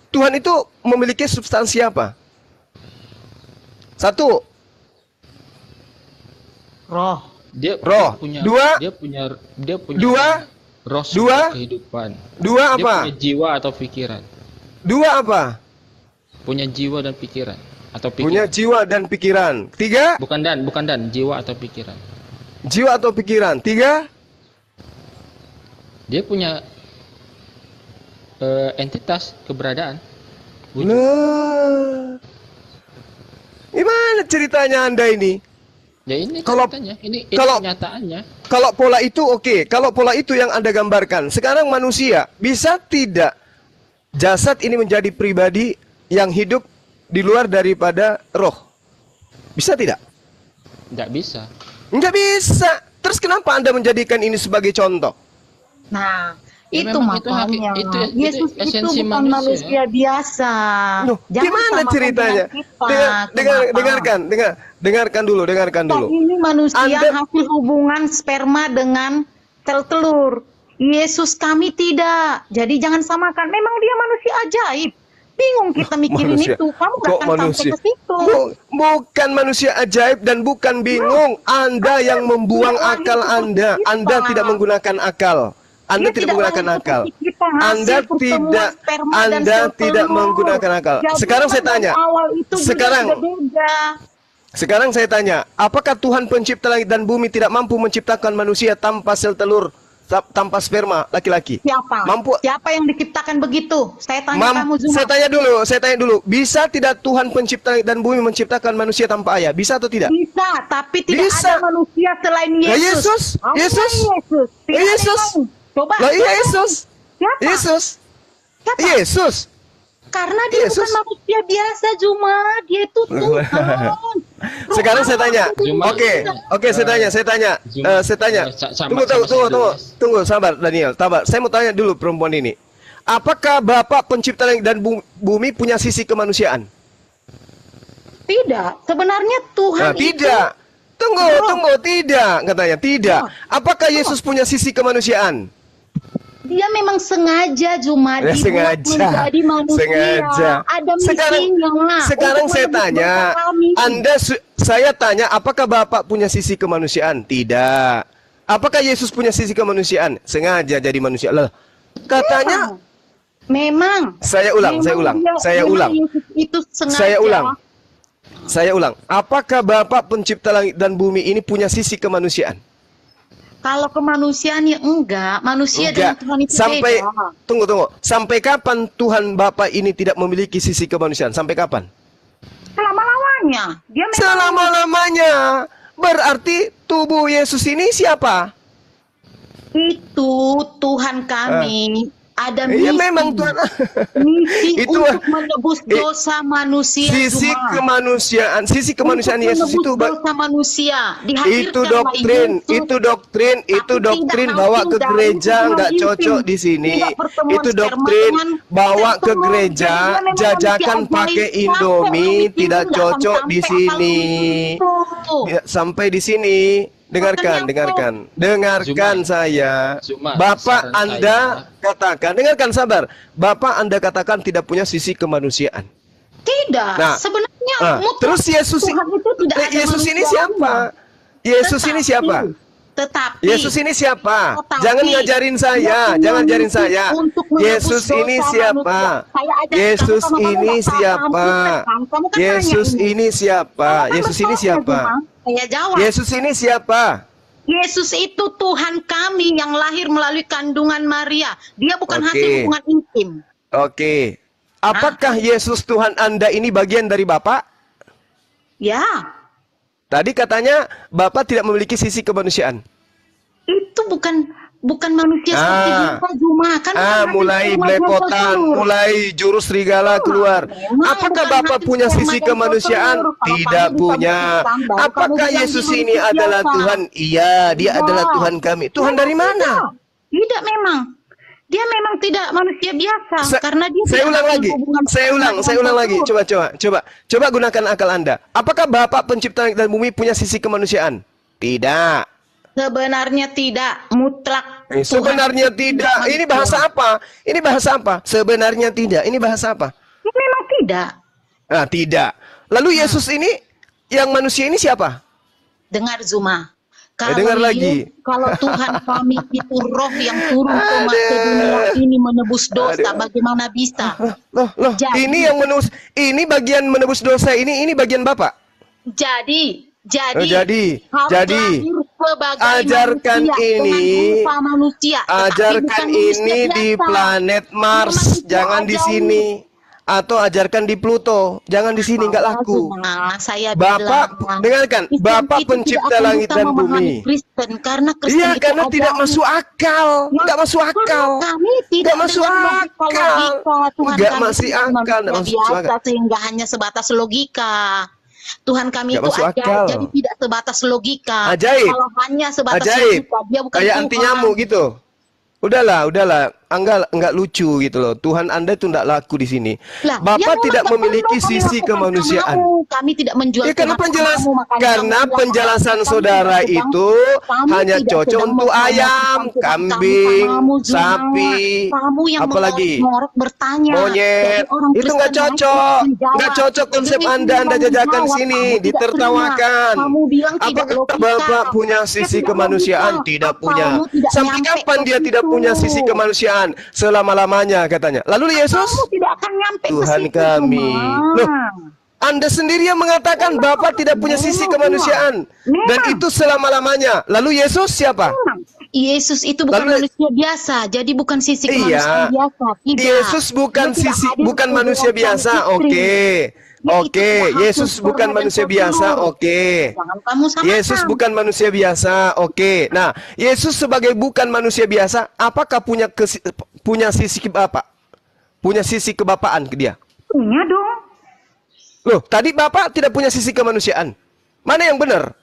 Tuhan itu memiliki substansi apa? Satu, Roh. roh. Dua, dia punya dua, roh dua, kehidupan. dua Dia apa? punya jiwa atau pikiran. Dua apa? Punya jiwa dan pikiran atau Punya pikiran. jiwa dan pikiran. Tiga, Bukan dan, jiwa atau pikiran. jiwa atau pikiran. Tiga, Dia punya entitas keberadaan. Wujud. nah, gimana ceritanya Anda ini? Ya ini Kalau- ceritanya, ini kalau- kenyataannya. Kalau pola itu oke, kalau pola itu yang Anda gambarkan. Sekarang manusia, bisa tidak jasad ini menjadi pribadi yang hidup di luar daripada roh? Bisa tidak? Nggak bisa. Nggak bisa. Terus kenapa Anda menjadikan ini sebagai contoh? Nah, Ya, itu memang itu makanya itu Yesus itu esensi bukan manusia biasa. Loh, Jangan gimana samakan ceritanya? dengan kita. Kenapa? Dengarkan dulu. Kita ini manusia Anda- hasil hubungan sperma dengan sel telur. Yesus kami tidak. Jadi jangan samakan. Memang dia manusia ajaib. Bingung kita mikirin Manusia. itu. Kamu nggak Kok akan sampai manusia? ke situ. Bukan manusia ajaib dan bukan bingung. Anda yang membuang akal Anda. Anda tidak menggunakan akal. Anda Dia tidak menggunakan lahir akal. seperti kita, hasil Anda pertemuan tidak sperma dan Anda sel tidak telur. menggunakan akal. Jadi Sekarang saya pada tanya. awal itu Sekarang berbeda. Sekarang saya tanya, apakah Tuhan pencipta langit dan bumi tidak mampu menciptakan manusia tanpa sel telur, tanpa sperma laki-laki? Siapa? Mampu. Siapa yang diciptakan begitu? Saya tanya kamu Zuma. Saya tanya dulu, bisa tidak Tuhan pencipta langit dan bumi menciptakan manusia tanpa ayah? Bisa atau tidak? Bisa, tapi tidak Bisa. ada manusia selain Lah, Yesus. Yesus. Kamu Yesus. kan Yesus. Tidak ada Yesus. yang lain. Coba. Lah iya coba. Yesus. Siapa? Yesus. Siapa? Yesus. Karena dia Yesus. bukan manusia biasa, Zuma. Dia itu Tuhan. Sekarang saya tanya. Zuma. Oke, saya tanya. Zuma. Saya tanya. Sama- Tunggu, sabar Daniel, sabar. Saya mau tanya dulu perempuan ini. Apakah Bapak pencipta langit dan bumi punya sisi kemanusiaan? Tidak. Sebenarnya Tuhan Nah, itu tidak. Tunggu, tidak, katanya tidak. Apakah Yesus punya sisi kemanusiaan? dia memang sengaja Zuma Ya, dibuat sengaja. menjadi manusia. Sengaja. Ada Sekarang misinya. sekarang untuk saya menebus tanya, dosa kami. saya tanya, apakah Bapak punya sisi kemanusiaan? Tidak. Apakah Yesus punya sisi kemanusiaan? Sengaja jadi manusia. Lah, katanya Memang. Saya ulang. Memang Yesus itu sengaja. Saya ulang. Apakah Bapak pencipta langit dan bumi ini punya sisi kemanusiaan? Kalau kemanusiaannya enggak, manusia dengan Enggak. Tuhan itu Sampai beda. tunggu. Sampai kapan Tuhan Bapak ini tidak memiliki sisi kemanusiaan? Sampai kapan? Selama-lamanya. Dia memang Selama-lamanya. Berarti tubuh Yesus ini siapa? itu Tuhan kami. Ada misi. Iya memang Tuhan. Misi Itu untuk menebus dosa manusia. Sisi Zuma. kemanusiaan, sisi kemanusiaan Untuk Yesus itu menebus dosa manusia. Dihadirkan itu oleh doktrin, Yesus. itu doktrin tidak bawa ke langsung dari gereja hubungan nggak intim. cocok di sini. Tidak pertemuan Itu sperma doktrin dengan bawa sel ke telur. gereja, Jadi dia memang jajakan manusia pakai ajaib. Indomie Sampai tidak nggak cocok akan di sampai sini. akal begitu. Ya, sampai di sini. Dengarkan Zuma. saya. Zuma, Bapak saran Anda katakan, dengarkan sabar. Bapak Anda katakan tidak punya sisi kemanusiaan. Tidak. Nah, Sebenarnya mutlak terus Yesus Tuhan itu tidak ada Yesus ini manusia. siapa? Yesus ini siapa? Tetapi Yesus ini siapa? Tetapi, Jangan ngajarin saya, dia jangan punya ajarin misi saya. untuk menebus Yesus dosa ini siapa? manusia. Saya ajarkan Yesus kamu, kamu ini nggak paham, siapa? kamu kan Yesus nanya ini siapa? Kamu kan Yesus ini bertanya, siapa? Zuma. Saya jawab. Yesus ini siapa? Yesus itu Tuhan kami yang lahir melalui kandungan Maria. Dia bukan Oke. hasil hubungan intim. Oke. Apakah Yesus Tuhan Anda ini bagian dari Bapak? Ya, Tadi katanya Bapak tidak memiliki sisi kemanusiaan. itu bukan manusia seperti kita Zuma. Kan bukan hasil Mulai sperma dan belepotan, telur. mulai jurus serigala keluar. Memang Apakah bukan Bapak hasil punya sperma sisi dan kemanusiaan? telur. Kalau Tidak kamu bisa punya. buktikan, baru kamu Apakah bilang Yesus dia ini manusia adalah biasa. Tuhan? Iya, dia adalah Tuhan kami. Tuhan dari mana? Tidak memang. Dia memang tidak manusia biasa karena dia Saya tidak ulang ada lagi. hubungan Saya dengan ulang lagi. telur. Coba gunakan akal Anda. Apakah Bapak pencipta langit dan bumi punya sisi kemanusiaan? Tidak. Sebenarnya tidak mutlak. Sebenarnya tidak. Ini bahasa apa? Ini bahasa apa? Sebenarnya tidak. Ini bahasa apa? Tidak. Nah, tidak. Lalu Yesus ini yang manusia ini siapa? Dengar Zuma. dengar lagi. Kalau Tuhan kami itu roh yang turun ke dunia ini menebus dosa, bagaimana bisa? Loh, Jadi- ini yang ini bagian menebus dosa ini bagian Bapak. Jadi jadi harus lahir sebagai ajarkan manusia, ini, dengan rupa manusia, tetapi ajarkan bukan manusia ini di biasa. planet Mars, Memang itu jangan di ajaib. sini. Atau ajarkan di Pluto, jangan di sini, nggak laku. Zuma, saya Bapak, bilang, dengarkan, Islam Bapak itu pencipta tidak akan langit bisa dan memahami bumi. Kristen, karena Kristen Iya, itu karena tidak ajaib. masuk akal, nggak masuk Karena akal. kami tidak Nggak masuk dengan logika, akal. Tuhan Nggak kami masih bukan akal, nggak manusia masuk biasa, akal. sehingga hanya sebatas logika. Tuhan kami Nggak itu masuk ajaib, akal. jadi tidak sebatas logika. Ajaib. Kalau hanya sebatas Ajaib. logika, dia bukan Kayak Tuhan. anti nyamuk gitu. Udahlah, enggak lucu gitu loh. Tuhan Anda itu enggak laku di sini. Lah, Bapak ya tidak memang memiliki perlu kami sisi lakukan kemanusiaan. kamu. Kami tidak menjual Ya, karena Tuhan kamu, makanya karena kami penjelasan bilang, saudara kami tidak itu kami hanya tidak cocok sedang untuk mempromosikan ayam, Tuhan kambing, kamu, Zuma. sapi, Kamu yang apalagi mengorek bertanya. monyet. Jadi orang Itu nggak Kristen cocok, menjawab. nggak cocok konsep Jadi Anda jajakan menjawab, sini, kamu tidak ditertawakan. terima. Kamu bilang tidak Apakah logika. Bapak punya Saya sisi tidak kemanusiaan? logika. Tidak Kamu punya. tidak Sampai nyampe kapan ke dia tidak situ. punya sisi kemanusiaan? Selama-lamanya katanya. Lalu Yesus, Kamu tidak akan nyampe ke Tuhan situ, kami. Zuma. Loh, Anda sendiri yang mengatakan Bapak tidak punya sisi kemanusiaan. Dan itu selama-lamanya. Lalu Yesus siapa? Yesus itu bukan Lalu- manusia biasa, jadi bukan sisi Iya. kemanusiaan biasa. Tidak. Yesus bukan Dia tidak hadir bukan sebagai manusia sang biasa. istri. Oke. Dia Oke, itu tidak Yesus hapus bukan korban manusia dan biasa. telur. Oke. Jangan kamu samakan. Yesus bukan manusia biasa. Oke. Nah, Yesus sebagai bukan manusia biasa, apakah punya sisi Bapak? Punya sisi kebapaan ke dia? Punya dong. Loh, tadi Bapak tidak punya sisi kemanusiaan. Mana yang benar?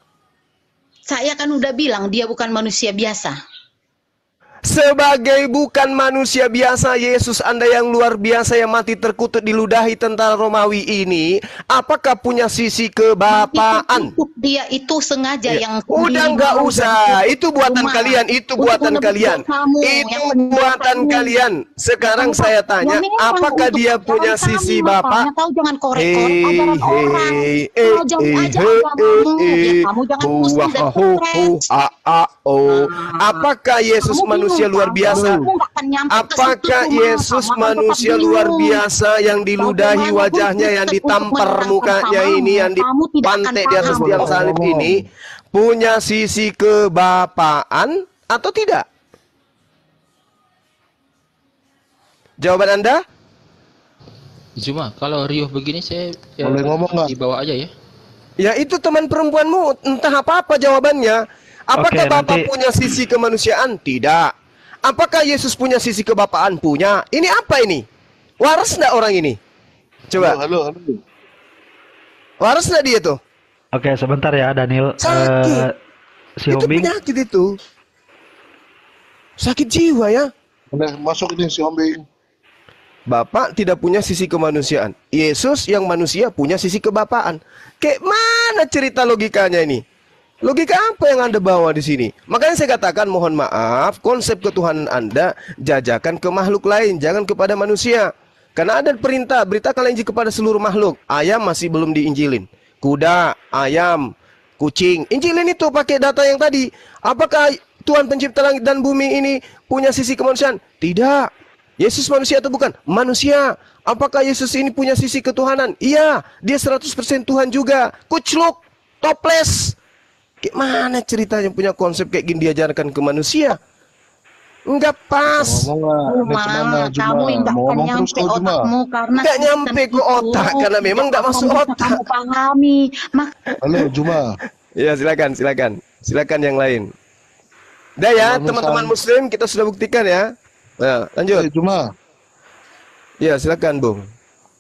Saya kan udah bilang dia bukan manusia biasa. Sebagai bukan manusia biasa, Yesus Anda yang luar biasa yang mati terkutuk diludahi tentara Romawi ini, apakah punya sisi kebapaan? Untuk dia itu sengaja Ya. yang Udah nggak usah, itu buatan kalian, itu buatan kalian, itu buatan kalian. Sekarang saya tanya, apakah dia punya sisi Bapak? Tahu jangan korek-korek ajaran orang. Pelajari aja agamamu. Ya, kamu jangan pusing dan stres. Apakah Yesus Kamu manusia bingung, luar kamu biasa? nggak akan nyampe ke situ, Apakah Zuma. Yesus Kamu akan manusia tetap luar bingung. biasa yang diludahi Bagaimanapun wajahnya, yang Kristen ditampar untuk menerangkan mukanya kamu, ini, yang kamu tidak akan dipantai di atas paham. tiang salib ini, punya sisi kebapaan atau tidak? Jawaban Anda? Cuma kalau riuh begini saya Boleh ngomong nggak? dibawa aja ya. Ya itu teman perempuanmu, entah apa-apa jawabannya. Apakah Oke, Bapak nanti- punya sisi kemanusiaan? Tidak. Apakah Yesus punya sisi kebapaan? Punya. Ini apa ini? Waras nggak orang ini? Coba. Halo. Waras nggak dia tuh? Oke, sebentar ya, Daniel. Sakit. Si Itu Hombing, penyakit itu. Sakit jiwa ya. Udah masuk ini si Hombing. Bapak tidak punya sisi kemanusiaan. Yesus yang manusia punya sisi kebapaan. Kayak mana cerita logikanya ini? Logika apa yang Anda bawa di sini? Makanya saya katakan mohon maaf, konsep ketuhanan Anda jajakan ke makhluk lain, jangan kepada manusia. Karena ada perintah, beritakanlah Injil kepada seluruh makhluk. Ayam masih belum diinjilin. Kuda, ayam, kucing. Injilin itu pakai data yang tadi. Apakah Tuhan pencipta langit dan bumi ini punya sisi kemanusiaan? Tidak. Yesus manusia atau bukan? Manusia. Apakah Yesus ini punya sisi ketuhanan? Iya. Dia 100% Tuhan juga. Kucluk, toples. Gimana ceritanya punya konsep kayak gini diajarkan ke manusia? Enggak pas. Ngomong nggak? Ini kemana Kamu Juma? yang nggak Mau akan ngomong terus nyampe kau Juma? otakmu karena Nggak Kristen nyampe ke itu otak, karena memang nggak tidak masuk akan bisa otak. Kamu pahami. Halo Juma. Ya silakan yang lain. Udah ya Kalau teman-teman misal- muslim kita sudah buktikan ya. Nah, lanjut. Juma. Ya silakan Bung.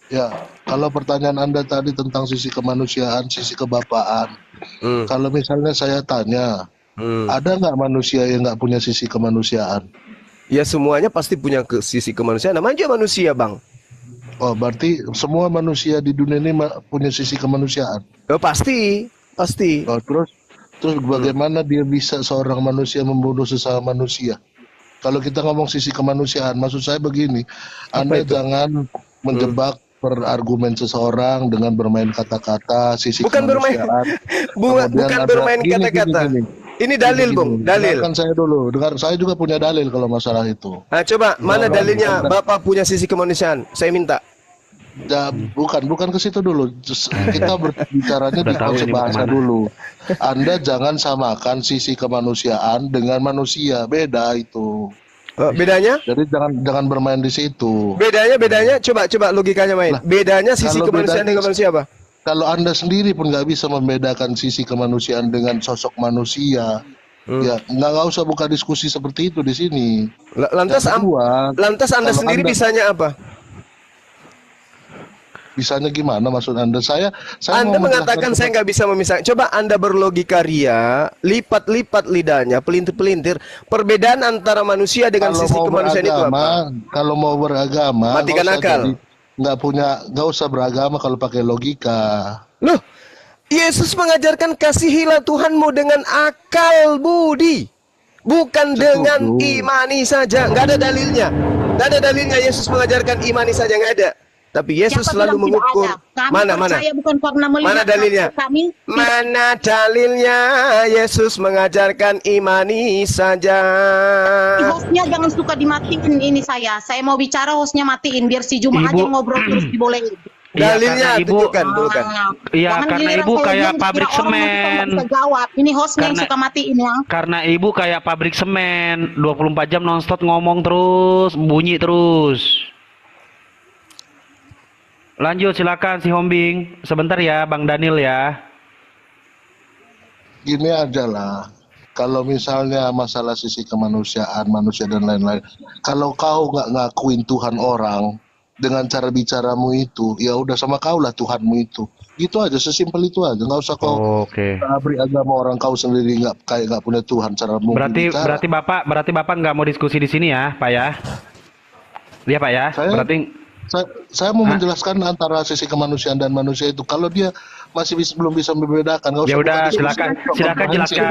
Ya, kalau pertanyaan Anda tadi tentang sisi kemanusiaan, sisi kebapaan. Hmm. Kalau misalnya saya tanya, ada nggak manusia yang nggak punya sisi kemanusiaan? Ya semuanya pasti punya sisi kemanusiaan. Namanya juga manusia bang. Oh, berarti semua manusia di dunia ini punya sisi kemanusiaan. Oh, pasti. Oh, terus bagaimana dia bisa seorang manusia membunuh sesama manusia? Kalau kita ngomong sisi kemanusiaan, maksud saya begini, Anda itu? jangan menjebak berargumen seseorang dengan bermain kata-kata, sisi Bukan bermain, kemanusiaan. bukan Kemudian ada bermain gini, kata-kata. gini. Ini dalil, Gini, Bung, gini. dalil. Dengarkan saya dulu. Saya juga punya dalil kalau masalah itu. Nah, coba mana Bukan, dalilnya? bukan. Bapak punya sisi kemanusiaan. Saya minta. Bukan ke situ dulu. Kita berbicaranya di Udah tahu konsep ini mau bahasa kemana. dulu. Anda jangan samakan sisi kemanusiaan dengan manusia, beda itu. Bedanya? Jadi jangan bermain di situ. Bedanya. Coba logikanya main. Lah, Bedanya sisi kalau kemanusiaan beda- dengan manusia apa? Kalau Anda sendiri pun nggak bisa membedakan sisi kemanusiaan dengan sosok manusia, ya nggak usah buka diskusi seperti itu di sini. Lantas Yang kedua, lantas Anda kalau sendiri Anda- bisanya apa? Bisanya gimana maksud Anda? Saya Anda mau mengatakan menjelaskan saya nggak bisa memisahkan. Coba Anda berlogika ria, lipat-lipat lidahnya, pelintir-pelintir. Perbedaan antara manusia dengan kalau sisi mau kemanusiaan itu apa? kalau mau beragama, Matikan akal. nggak usah beragama kalau pakai logika. Loh, Yesus mengajarkan kasihilah Tuhanmu dengan akal budi, bukan dengan imani saja. Nggak ada dalilnya. Nggak ada dalilnya Yesus mengajarkan imani saja, nggak ada. Tapi Yesus Siapa selalu bilang tidak mengukur. ada? Kami Mana? percaya bukan karena melihat Mana dalilnya? kami Mana dalilnya Yesus mengajarkan imani saja? hostnya jangan suka dimatiin ini saya mau bicara hostnya matiin biar si Juma Ibu- aja ngobrol terus dibolehin. Dalilnya karena Ibu- tunjukkan, tunjukkan. Iya, Jangan karena giliran ibu saya kayak diam, pabrik dikira orang nanti saya nggak semen. bisa jawab. Ini hostnya yang Karena- suka matiin ya. Karena ibu kayak pabrik semen, 24 jam nonstop ngomong terus, bunyi terus. Lanjut silakan si Hombing. Sebentar ya Bang Daniel ya. Gini aja lah. Kalau misalnya masalah sisi kemanusiaan, manusia dan lain-lain, kalau kau nggak ngakuin Tuhan orang dengan cara bicaramu itu, ya udah sama kau lah Tuhanmu itu. Gitu aja, sesimpel itu aja. Nggak usah kau Oke. beri agama orang kau sendiri nggak punya Tuhan cara Berarti Bapak nggak mau diskusi di sini ya, Pak ya? Iya Pak ya. Saya- Berarti Saya mau menjelaskan antara sisi kemanusiaan dan manusia itu. Kalau dia masih belum bisa membedakan, nggak usah ya udah buka diskusi. silakan jelaskan.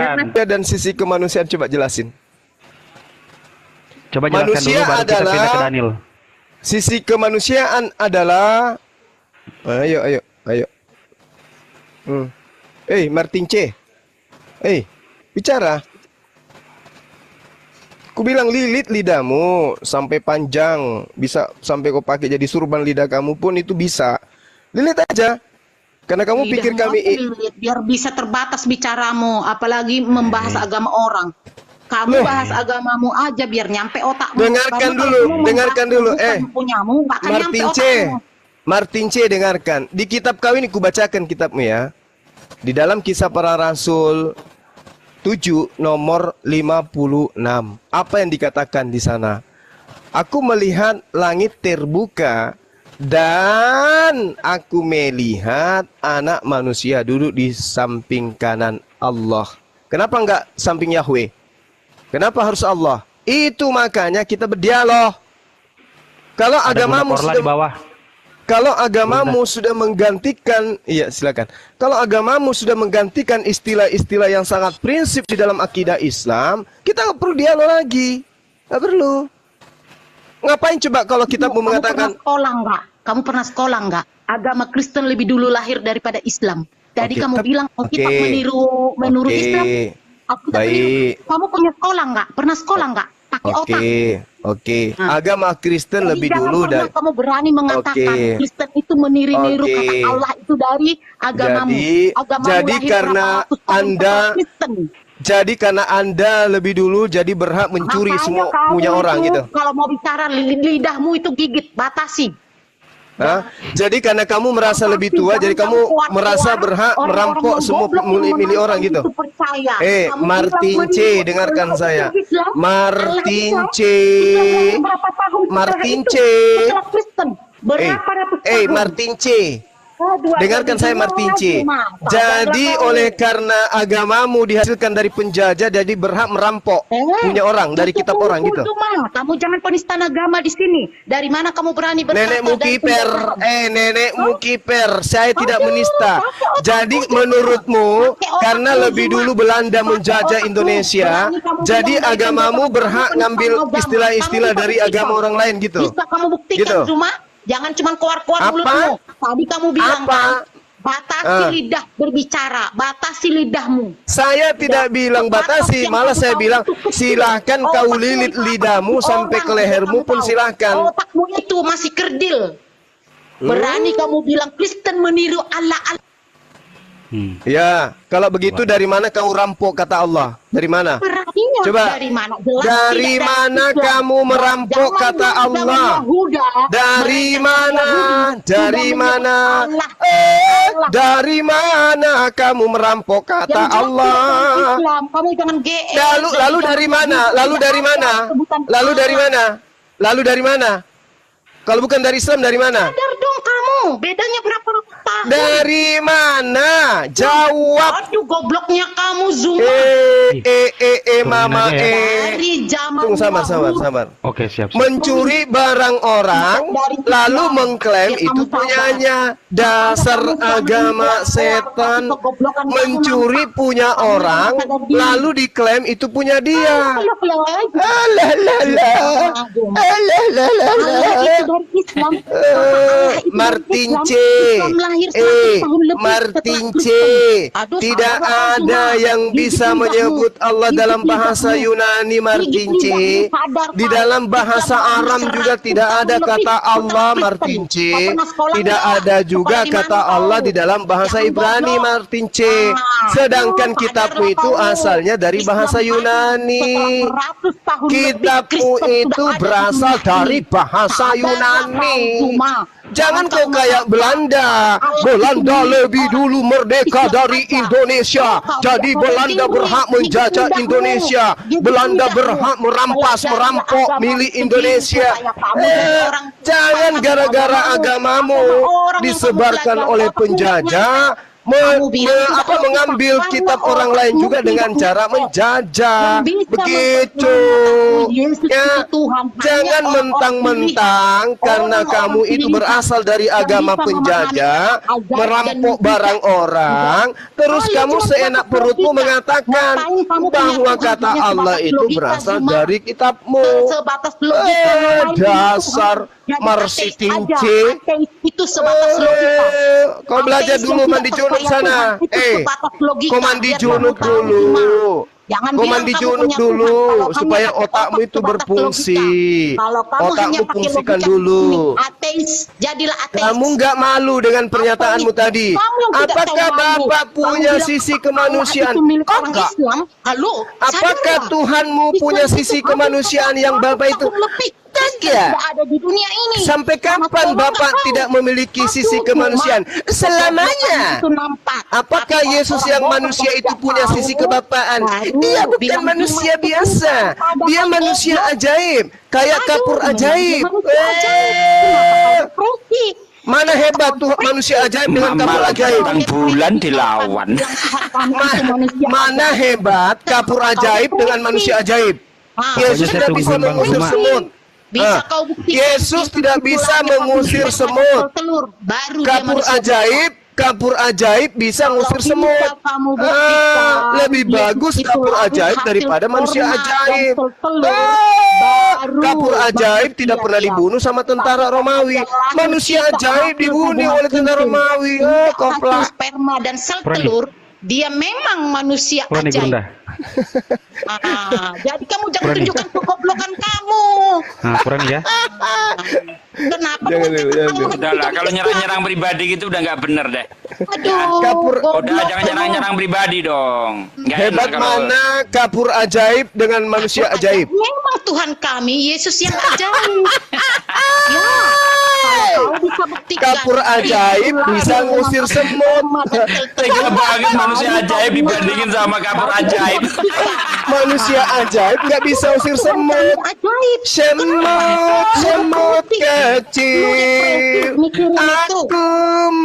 Dan sisi kemanusiaan coba jelasin. Coba jelaskan Manusia dulu baru kita pindah ke adalah- Daniel. Sisi kemanusiaan adalah ayo. Martin C. Bicara. Ku bilang lilit lidahmu sampai panjang, bisa sampai kau pakai jadi surban lidah kamu pun itu bisa. Lilit aja. Karena kamu pikir Lidahmu kami apa, Lilit? Biar bisa terbatas bicaramu, apalagi membahas agama orang. Kamu Loh. bahas agamamu aja biar nyampe otakmu. Dengarkan Karena dulu, kalau kamu dengarkan membahas dulu. bukan punyamu, nggak akan nyampe Martin C. otakmu. Martin C, dengarkan. Di kitab kau ini kubacakan kitabmu ya. Di dalam Kisah Para Rasul 7 nomor 56. Apa yang dikatakan di sana? Aku melihat langit terbuka dan aku melihat anak manusia duduk di samping kanan Allah. Kenapa enggak samping Yahweh? Kenapa harus Allah? Itu makanya kita berdialog. Kalau Ada guna agamamu korla sudah di bawah. Kalau agamamu sudah menggantikan, iya silakan. Kalau agamamu sudah menggantikan istilah-istilah yang sangat prinsip di dalam akidah Islam, kita nggak perlu dialog lagi, nggak perlu. Ngapain coba kalau kita mau mengatakan? Kamu pernah sekolah nggak? Agama Kristen lebih dulu lahir daripada Islam. Jadi Oke, kamu bilang Alkitab oke. menurut Oke. Islam. Alkitab Baik. meniru. Kamu punya sekolah nggak? Pernah sekolah nggak? Pakai otak. Oke. Nah. Agama Kristen Jadi lebih jangan dulu pernah dan kamu berani mengatakan Oke. Kristen itu meniru-niru Oke. kata Allah itu dari agamamu. Agamamu jadi lahir karena berapa ratus tahun Anda setelah Kristen. jadi karena Anda lebih dulu jadi berhak mencuri Makanya semua kamu punya orang itu, gitu. Kalau mau bicara lidahmu itu gigit, batasi. Hah? Jadi karena kamu merasa lebih tua, jadi kamu merasa berhak merampok semua milik orang gitu. Martin C, dengarkan saya. Martin C. Martin C. Martin C. Dengarkan saya Martin C. Jadi oleh karena agamamu dihasilkan dari penjajah, jadi berhak merampok punya orang dari kitab orang gitu. Kamu jangan penistaan agama di sini. Dari mana kamu berani berkata? Nenekmu kiper, nenekmu kiper. Saya tidak menista. Jadi menurutmu karena lebih dulu Belanda menjajah Indonesia, jadi agamamu berhak ngambil istilah-istilah dari agama orang lain gitu. Bisa kamu buktikan Gitu. Zuma? Jangan cuma keluar-keluar Apa? mulutmu. Tadi kamu bilang Apa? kan, batasi Ah. lidah berbicara, batasi lidahmu. Saya tidak bilang batasi, malah saya bilang silahkan kau lilit lidahmu sampai ke lehermu pun silahkan. Otakmu itu masih kerdil. Berani kamu bilang Kristen meniru Allah. Ya, kalau begitu dari mana kau rampok kata Allah? Dari mana? Beraninya Coba. dari mana? Jelas Dari tidak mana Islam. kamu merampok Zaman kata dulu, zaman Allah? Yahuda, Dari mereka mana? Yahudi Dari sudah mana? menyebut Allah. Dari mana kamu merampok kata Yang jelas Allah? bukan Islam, kamu jangan GR. Lalu dari mana? Lalu dari mana? Lalu dari mana? Lalu dari mana? Kalau bukan dari Islam dari mana? Sadar dong kamu, bedanya berapa tahun? Dari mana? Jawab. Aduh, gobloknya kamu Zuma. Mama aja ya. Dari zaman Tunggu, sabar. Oke, siap. Mencuri barang orang, lalu mengklaim itu punyanya. Dasar agama setan. Mencuri punya orang, lalu diklaim itu punya dia. Martin C. Martin C. Tidak ada yang bisa menyebut Allah dalam bahasa Yunani, Martin C. Di dalam bahasa Aram juga tidak ada kata Allah, Martin C. Tidak ada juga kata Allah di dalam bahasa Ibrani, Martin C. Sedangkan kitabmu itu asalnya dari bahasa Yunani. Kitabmu itu berasal dari bahasa Yunani. Jangan kau kayak Belanda. Belanda lebih dulu merdeka dari Indonesia. Jadi Belanda berhak menjajah Indonesia. Belanda berhak merampok milik Indonesia. Jangan gara-gara agamamu disebarkan oleh penjajah, mengambil kitab orang lain juga dengan cara menjajah. Begitu ya. Jangan mentang-mentang karena kamu itu berasal dari agama penjajah, merampok barang orang, terus kamu seenak perutmu mengatakan bahwa kata Allah itu berasal dari kitabmu. Sebatas logika. Dasar Marsitinci. Itu sebatas logika. Kau belajar dulu mandi junub sana. Kau mandi junub dulu. Kau mandi junub dulu supaya otakmu itu berfungsi. Otakmu fungsikan dulu. Ateis, jadilah ateis. Kamu nggak malu dengan pernyataanmu tadi? Apakah Bapak punya sisi kemanusiaan? Oh enggak. Apakah Tuhanmu punya sisi kemanusiaan yang Bapak itu? Tidak. Ada di dunia ini. Sampai kapan Bapak tidak memiliki sisi kemanusiaan? Selamanya. Apakah Yesus yang manusia itu punya sisi kebapaan? Dia bukan manusia biasa. Dia manusia ajaib. Kayak kapur ajaib. Mana hebat tuh manusia ajaib dengan kapur ajaib? Bulan dilawan. Mana hebat kapur ajaib dengan manusia ajaib? Yesus tidak bisa mengusir semut. Bisa kau buktikan. Yesus tidak bisa mengusir semut. Kapur ajaib bisa ngusir semut. Lebih bagus kapur ajaib daripada manusia ajaib. Kapur ajaib tidak pernah dibunuh sama tentara Romawi. Manusia ajaib dibunuh oleh tentara Romawi. Koplak. Sperma dan sel telur, dia memang manusia ajaib. Jadi kamu jangan tunjukkan kegoblokan kamu. Nah, kurang ya. Kenapa? Udahlah, kalau nyerang-nyerang pribadi gitu udah nggak bener deh. Aduh, Udah jangan nyerang-nyerang pribadi dong. Nggak Hebat enak kalau mana kapur ajaib dengan manusia ajaib? memang Tuhan kami Yesus yang ajaib. Ya, kalau kau bisa buktikan. Kapur ajaib bisa ngusir semut. tega banget manusia ajaib dibandingin sama kapur ajaib. Manusia ajaib nggak bisa usir semut. Ajaib. Semut kecil, aku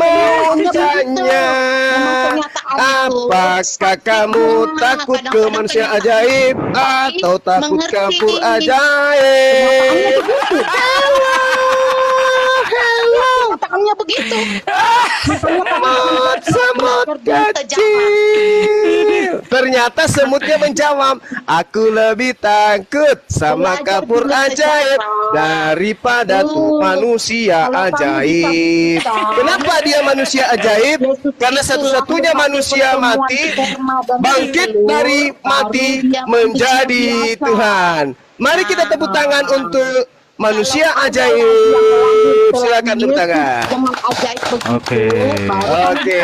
mencanya. Apakah kamu takut ke manusia ajaib atau takut kapur ajaib? Tangannya begitu. Semut kecil. ternyata semutnya menjawab, aku lebih takut sama Belajar kapur dunia ajaib sejarah. daripada tuh manusia Kalau kamu ajaib. bisa Kenapa dia manusia ajaib? Yesus Karena itu satu-satunya lalu manusia pertemuan mati sperma dan bangkit telur, dari baru mati dia menjadi manusia biasa. Tuhan. Mari kita tepuk tangan untuk manusia Kalau ada lagi yang lahir ajaib. selain Silakan tepuk Yesus tangan. dengan ajaib begitu, Oke. baru Oke.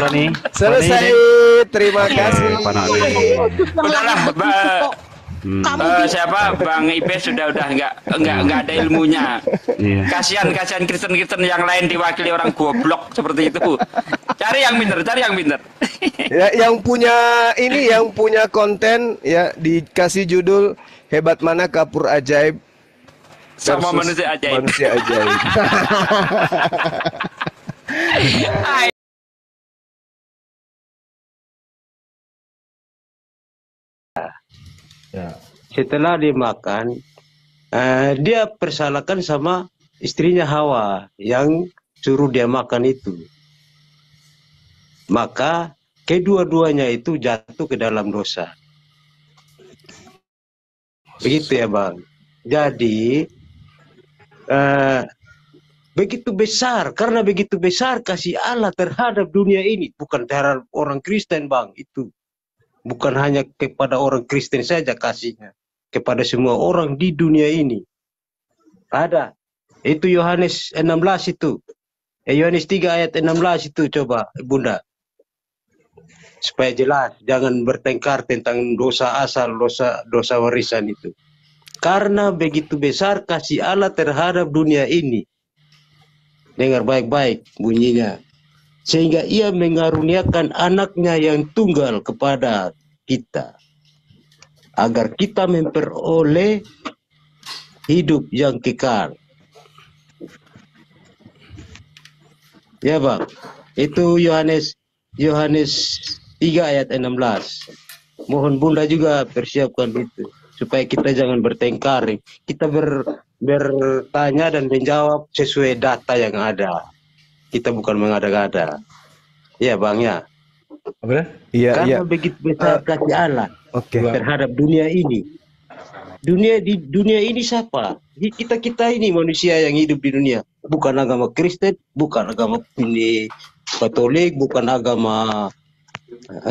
Rani, Selesai. Terima kasih. Pak Nani. Yesus yang Udahlah, lahir begitu kok. Kamu siapa Bang Ipes sudah nggak ada ilmunya. Iya. Kasihan Kristen yang lain diwakili orang goblok seperti itu. Cari yang pinter. Ya, yang punya konten ya dikasih judul hebat mana kapur ajaib Sama versus manusia ajaib. Manusia ajaib. Setelah dia makan, dia persalahkan sama istrinya Hawa yang suruh dia makan itu. Maka kedua-duanya itu jatuh ke dalam dosa. Begitu ya Bang. Jadi begitu besar, karena begitu besar kasih Allah terhadap dunia ini, bukan terhadap orang Kristen Bang, itu bukan hanya kepada orang Kristen saja kasihnya, kepada semua orang di dunia ini. Ada. Itu Yohanes 16 itu. Yohanes 3 ayat 16 itu, coba Bunda. Supaya jelas, jangan bertengkar tentang dosa asal, dosa warisan itu. Karena begitu besar kasih Allah terhadap dunia ini. Dengar baik-baik bunyinya. Sehingga ia mengaruniakan anaknya yang tunggal kepada kita. Agar kita memperoleh hidup yang kekal. Ya Bang, itu Yohanes 3 ayat 16. Mohon Bunda juga persiapkan itu. Supaya kita jangan bertengkar. Kita bertanya dan menjawab sesuai data yang ada. Kita bukan mengada-ngada. Ya Bang ya. Iya, Karena begitu besar kasih Allah terhadap dunia ini. Di dunia ini siapa? Kita ini manusia yang hidup di dunia. Bukan agama Kristen, bukan agama ini Katolik, bukan agama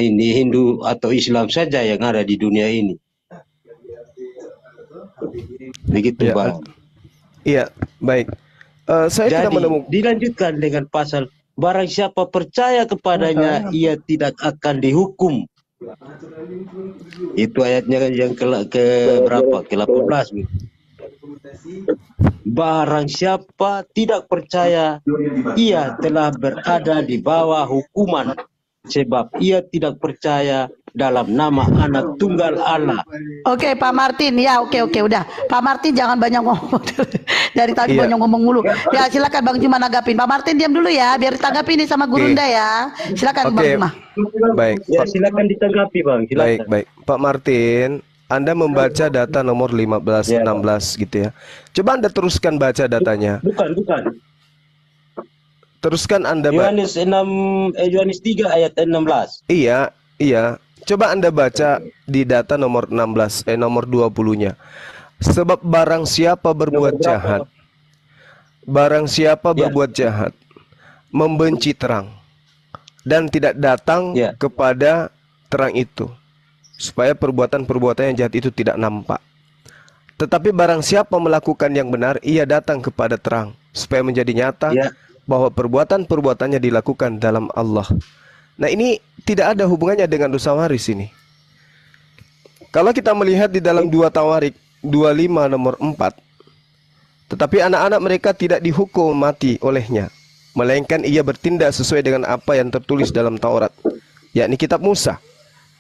ini Hindu atau Islam saja yang ada di dunia ini. Begitu Ya, Bang. Iya, baik. Saya tidak Jadi menemukan. dilanjutkan dengan pasal barang siapa percaya kepadanya ia tidak akan dihukum. Itu ayatnya kan yang ke berapa? Ke-18. Barang siapa tidak percaya ia telah berada di bawah hukuman sebab ia tidak percaya dalam nama anak tunggal Allah. Oke, Pak Martin, ya oke udah. Pak Martin jangan banyak ngomong dari tadi Iya. banyak ngomong mulu. Ya silakan Bang Juma nanggapin. Pak Martin diam dulu ya, biar ditanggapi nih sama Gurunda ya. Silakan Bang Oke. Juma. Baik. Ya silakan ditanggapi Bang, silakan. Baik. Pak Martin, Anda membaca data nomor 15, Ya. 16 gitu ya. Coba Anda teruskan baca datanya. Bukan. Teruskan Anda baca. Yohanes 3 ayat 16. Iya. Coba Anda baca di data nomor 16, nomor 20-nya. Sebab barang siapa berbuat jahat, berbuat jahat, membenci terang, dan tidak datang Ya. kepada terang itu, supaya perbuatan-perbuatan yang jahat itu tidak nampak. Tetapi barang siapa melakukan yang benar, ia datang kepada terang, supaya menjadi nyata Ya. bahwa perbuatan-perbuatannya dilakukan dalam Allah. Nah, ini tidak ada hubungannya dengan dosa waris ini. Kalau kita melihat di dalam 2 Tawarik 25 nomor 4, tetapi anak-anak mereka tidak dihukum mati olehnya, melainkan ia bertindak sesuai dengan apa yang tertulis dalam Taurat, yakni kitab Musa,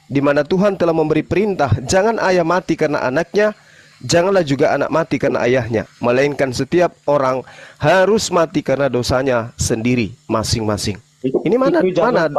di mana Tuhan telah memberi perintah, jangan ayah mati karena anaknya, janganlah juga anak mati karena ayahnya, melainkan setiap orang harus mati karena dosanya sendiri masing-masing. Ini mana? Itu zaman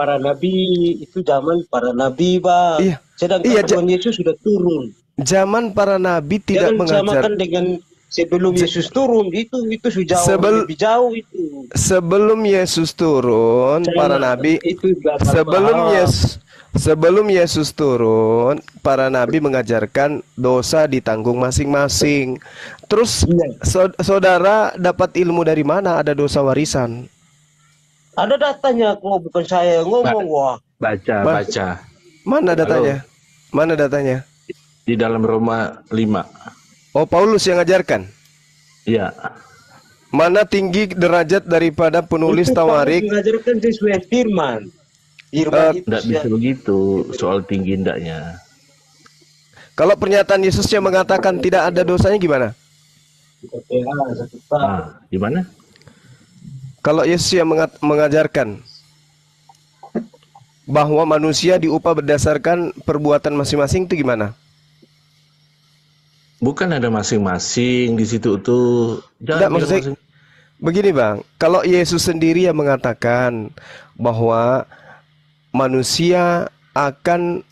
para nabi, Bang. Iya. Sedangkan Iya, Tuhan Yesus sudah turun. Zaman para nabi tidak Jangan mengajar. samakan dengan sebelum Yesus turun. Itu sudah jauh lebih jauh itu. Sebelum Yesus turun, para nabi Itu gambar sebelum bahwa Yesus Sebelum Yesus turun, para nabi mengajarkan dosa ditanggung masing-masing. Terus Iya. saudara dapat ilmu dari mana ada dosa warisan? Ada datanya kok, bukan saya yang ngomong. Wah, Baca, Bah- baca. Mana datanya? Mana datanya? Di dalam Roma 5. Oh, Paulus yang ngajarkan. Iya. Mana tinggi derajat daripada penulis itu Paulus Tawarik? mengajarkan sesuai firman. Firman itu Tidak bisa begitu soal tinggi ndaknya. Kalau pernyataan Yesus yang mengatakan tidak ada dosanya gimana? Ah, gimana? Kalau Yesus yang mengajarkan bahwa manusia diupah berdasarkan perbuatan masing-masing itu gimana? Bukan ada masing-masing di situ tuh. Tidak, maksudnya begini Bang, kalau Yesus sendiri yang mengatakan bahwa manusia akan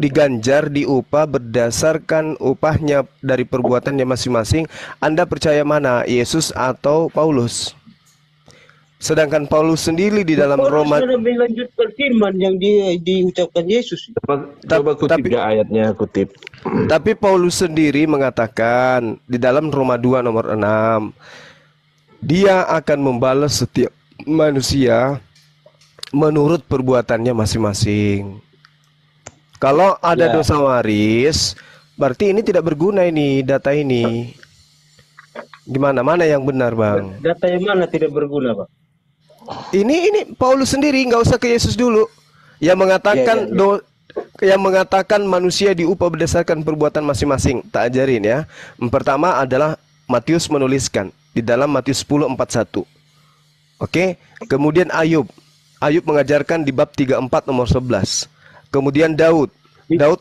diganjar, diupah berdasarkan upahnya dari perbuatannya masing-masing, Anda percaya mana, Yesus atau Paulus? Sedangkan Paulus sendiri di dalam Paulus Roma, sudah melanjutkan firman yang diucapkan Yesus. Coba kutip ayatnya, kutip. tapi Paulus sendiri mengatakan di dalam Roma 2 nomor 6, dia akan membalas setiap manusia menurut perbuatannya masing-masing. Kalau ada dosa waris, berarti ini tidak berguna ini data ini. Gimana? Mana yang benar, Bang? Data yang mana tidak berguna, Pak? Ini Paulus sendiri, nggak usah ke Yesus dulu. Yang mengatakan yang mengatakan manusia diupah berdasarkan perbuatan masing-masing. Tak ajarin ya. Yang pertama adalah Matius menuliskan di dalam Matius 10:41. Oke. Kemudian Ayub mengajarkan di bab 34 nomor 11. Kemudian Daud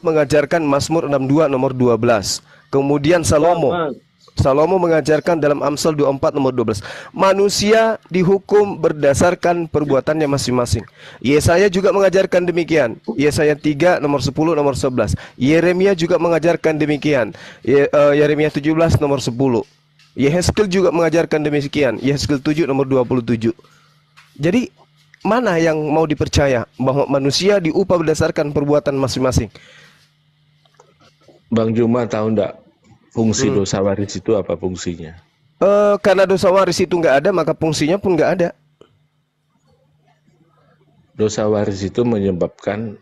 mengajarkan Mazmur 62 nomor 12. Kemudian Salomo mengajarkan dalam Amsal 24 nomor 12. Manusia dihukum berdasarkan perbuatannya masing-masing. Yesaya juga mengajarkan demikian. Yesaya 3 nomor 10 nomor 11. Yeremia juga mengajarkan demikian. Yeremia 17 nomor 10. Yehezkiel juga mengajarkan demikian. Yehezkiel 7 nomor 27. Jadi mana yang mau dipercaya, bahwa manusia diupah berdasarkan perbuatan masing-masing? Bang Juma tahu enggak fungsi dosa waris itu apa fungsinya? Karena dosa waris itu nggak ada, maka fungsinya pun nggak ada. Dosa waris itu menyebabkan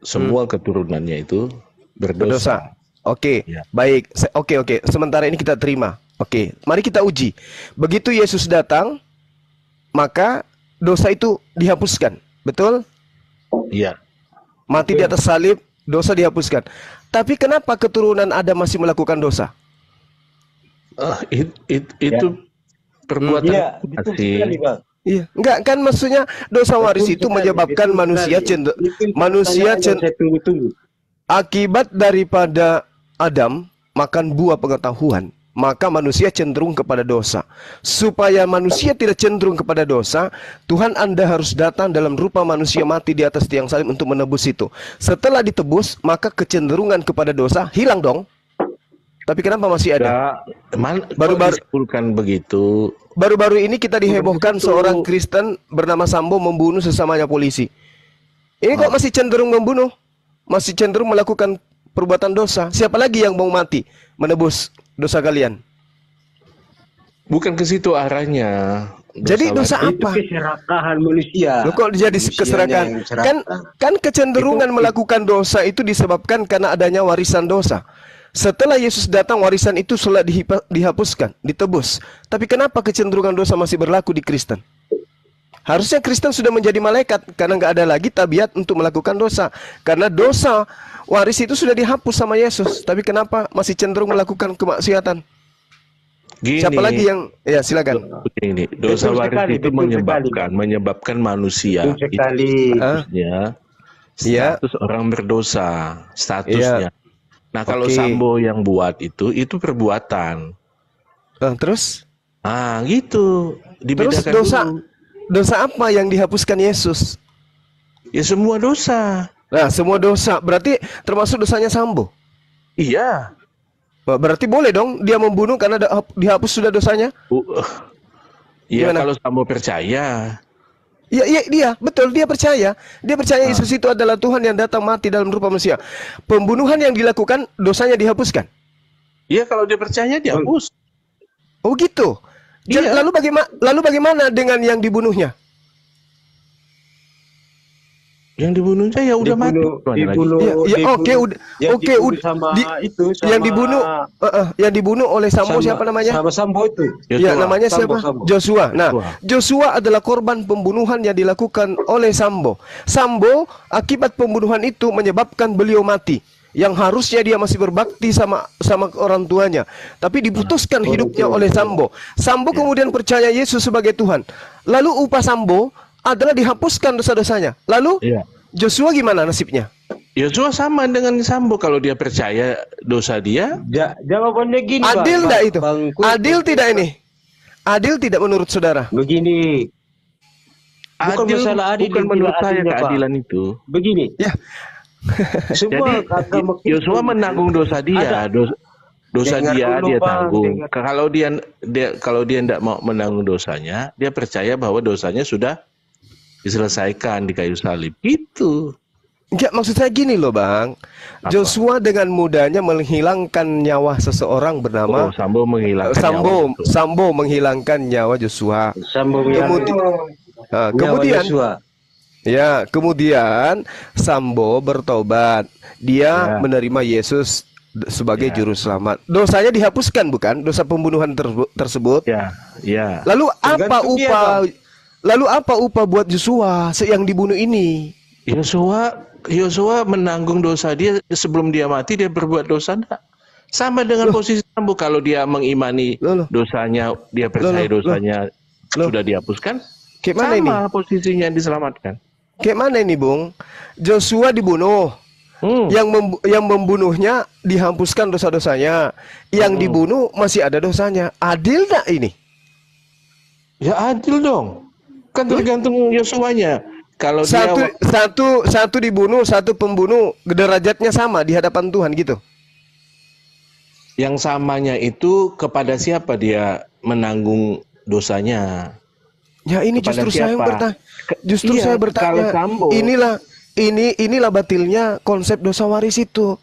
semua keturunannya itu berdosa. Oke, Ya. baik. Oke. Sementara ini kita terima. Oke, mari kita uji. Begitu Yesus datang, maka dosa itu dihapuskan. Betul? Iya. Mati di atas salib, dosa dihapuskan. Tapi kenapa keturunan Adam masih melakukan dosa? Itu perbuatan Iya, betul sekali, Bang. Iya, enggak kan, maksudnya dosa waris itu menyebabkan manusia akibat daripada Adam makan buah pengetahuan, maka manusia cenderung kepada dosa. Supaya manusia tidak cenderung kepada dosa, Tuhan Anda harus datang dalam rupa manusia mati di atas tiang salib untuk menebus itu. Setelah ditebus, maka kecenderungan kepada dosa hilang dong. Tapi kenapa masih ada? Baru-baru disimpulkan begitu. Baru-baru ini kita dihebohkan seorang Kristen bernama Sambo membunuh sesamanya polisi. Ini kok masih cenderung membunuh? Masih cenderung melakukan perbuatan dosa. Siapa lagi yang mau mati menebus dosa kalian? Bukan ke situ arahnya. Jadi dosa Itu apa? keserakahan manusia. Loh, kok jadi Manusianya keserakahan? yang serakah. Kan kecenderungan melakukan dosa itu disebabkan karena adanya warisan dosa. Setelah Yesus datang, warisan itu sudah dihapuskan, ditebus. Tapi kenapa kecenderungan dosa masih berlaku di Kristen? Harusnya Kristen sudah menjadi malaikat karena nggak ada lagi tabiat untuk melakukan dosa. Karena dosa waris itu sudah dihapus sama Yesus. Tapi kenapa masih cenderung melakukan kemaksiatan? Gini, Siapa lagi yang silakan. Ini dosa Betul waris sekali, itu betul menyebabkan manusia Betul sekali. itu statusnya status orang berdosa, statusnya. Nah, kalau Oke. Sambo yang buat itu perbuatan. Terus Gitu. Terus Dibedakan dulu. dosa apa yang dihapuskan Yesus? Ya semua dosa. Nah, semua dosa berarti termasuk dosanya Sambo. Iya. Berarti boleh dong dia membunuh karena dihapus sudah dosanya? Ya Gimana? kalau Sambo percaya. Ya, dia betul, dia percaya Yesus itu adalah Tuhan yang datang mati dalam rupa manusia. Pembunuhan yang dilakukan dosanya dihapuskan. Iya, kalau dia percaya dihapus. Oh gitu. Iya. Lalu bagaimana dengan yang dibunuhnya? Yang dibunuhnya ya udah mati. Yang dibunuh oleh Sambo, siapa namanya? Sama Sambo itu. Ya, namanya siapa? Sambo. Joshua. Nah, Joshua adalah korban pembunuhan yang dilakukan oleh Sambo. Sambo akibat pembunuhan itu menyebabkan beliau mati. Yang harusnya dia masih berbakti sama orang tuanya, tapi diputuskan hidupnya oleh Sambo. Sambo kemudian percaya Yesus sebagai Tuhan. Lalu upah Sambo adalah dihapuskan dosa-dosanya. Lalu Joshua gimana nasibnya? Joshua sama dengan Sambo, kalau dia percaya dosa dia. Jawabannya gini, adil tidak itu? Adil tidak ini? Adil tidak menurut saudara? Begini. Bukan Adil, masalah adil, bukan menurut saya keadilan itu. Begini. Ya. Semua jadi Joshua menanggung dosa dia. Dosa dia tanggung. Kalau dia tidak mau menanggung dosanya, dia percaya bahwa dosanya sudah diselesaikan di kayu salib. Gitu. Enggak, maksud saya gini loh, Bang. Joshua dengan mudahnya menghilangkan nyawa seseorang bernama Sambo menghilangkan Sambo menghilangkan nyawa Joshua. Kemudian Sambo bertobat. Dia menerima Yesus sebagai juru selamat. Dosanya dihapuskan, bukan? Dosa pembunuhan tersebut. Ya. Lalu apa upah buat Joshua yang dibunuh ini? Joshua menanggung dosa dia sebelum dia mati. Dia berbuat dosa enggak? Sama dengan posisi Sambo. Kalau dia mengimani dosanya, dia percaya dosanya sudah dihapuskan. Sama ini? Posisinya diselamatkan. Kayak mana ini, Bung? Joshua dibunuh. Yang membunuhnya dihapuskan dosa-dosanya. Yang dibunuh masih ada dosanya. Adil tak ini? Ya adil dong. Kan tergantung Yosua-nya. Kalau satu dibunuh, satu pembunuh, derajatnya sama di hadapan Tuhan gitu. Yang samanya itu kepada siapa dia menanggung dosanya? Ya ini kepada justru saya yang bertanya. Saya bertanya. Sambo, inilah batilnya konsep dosa waris itu.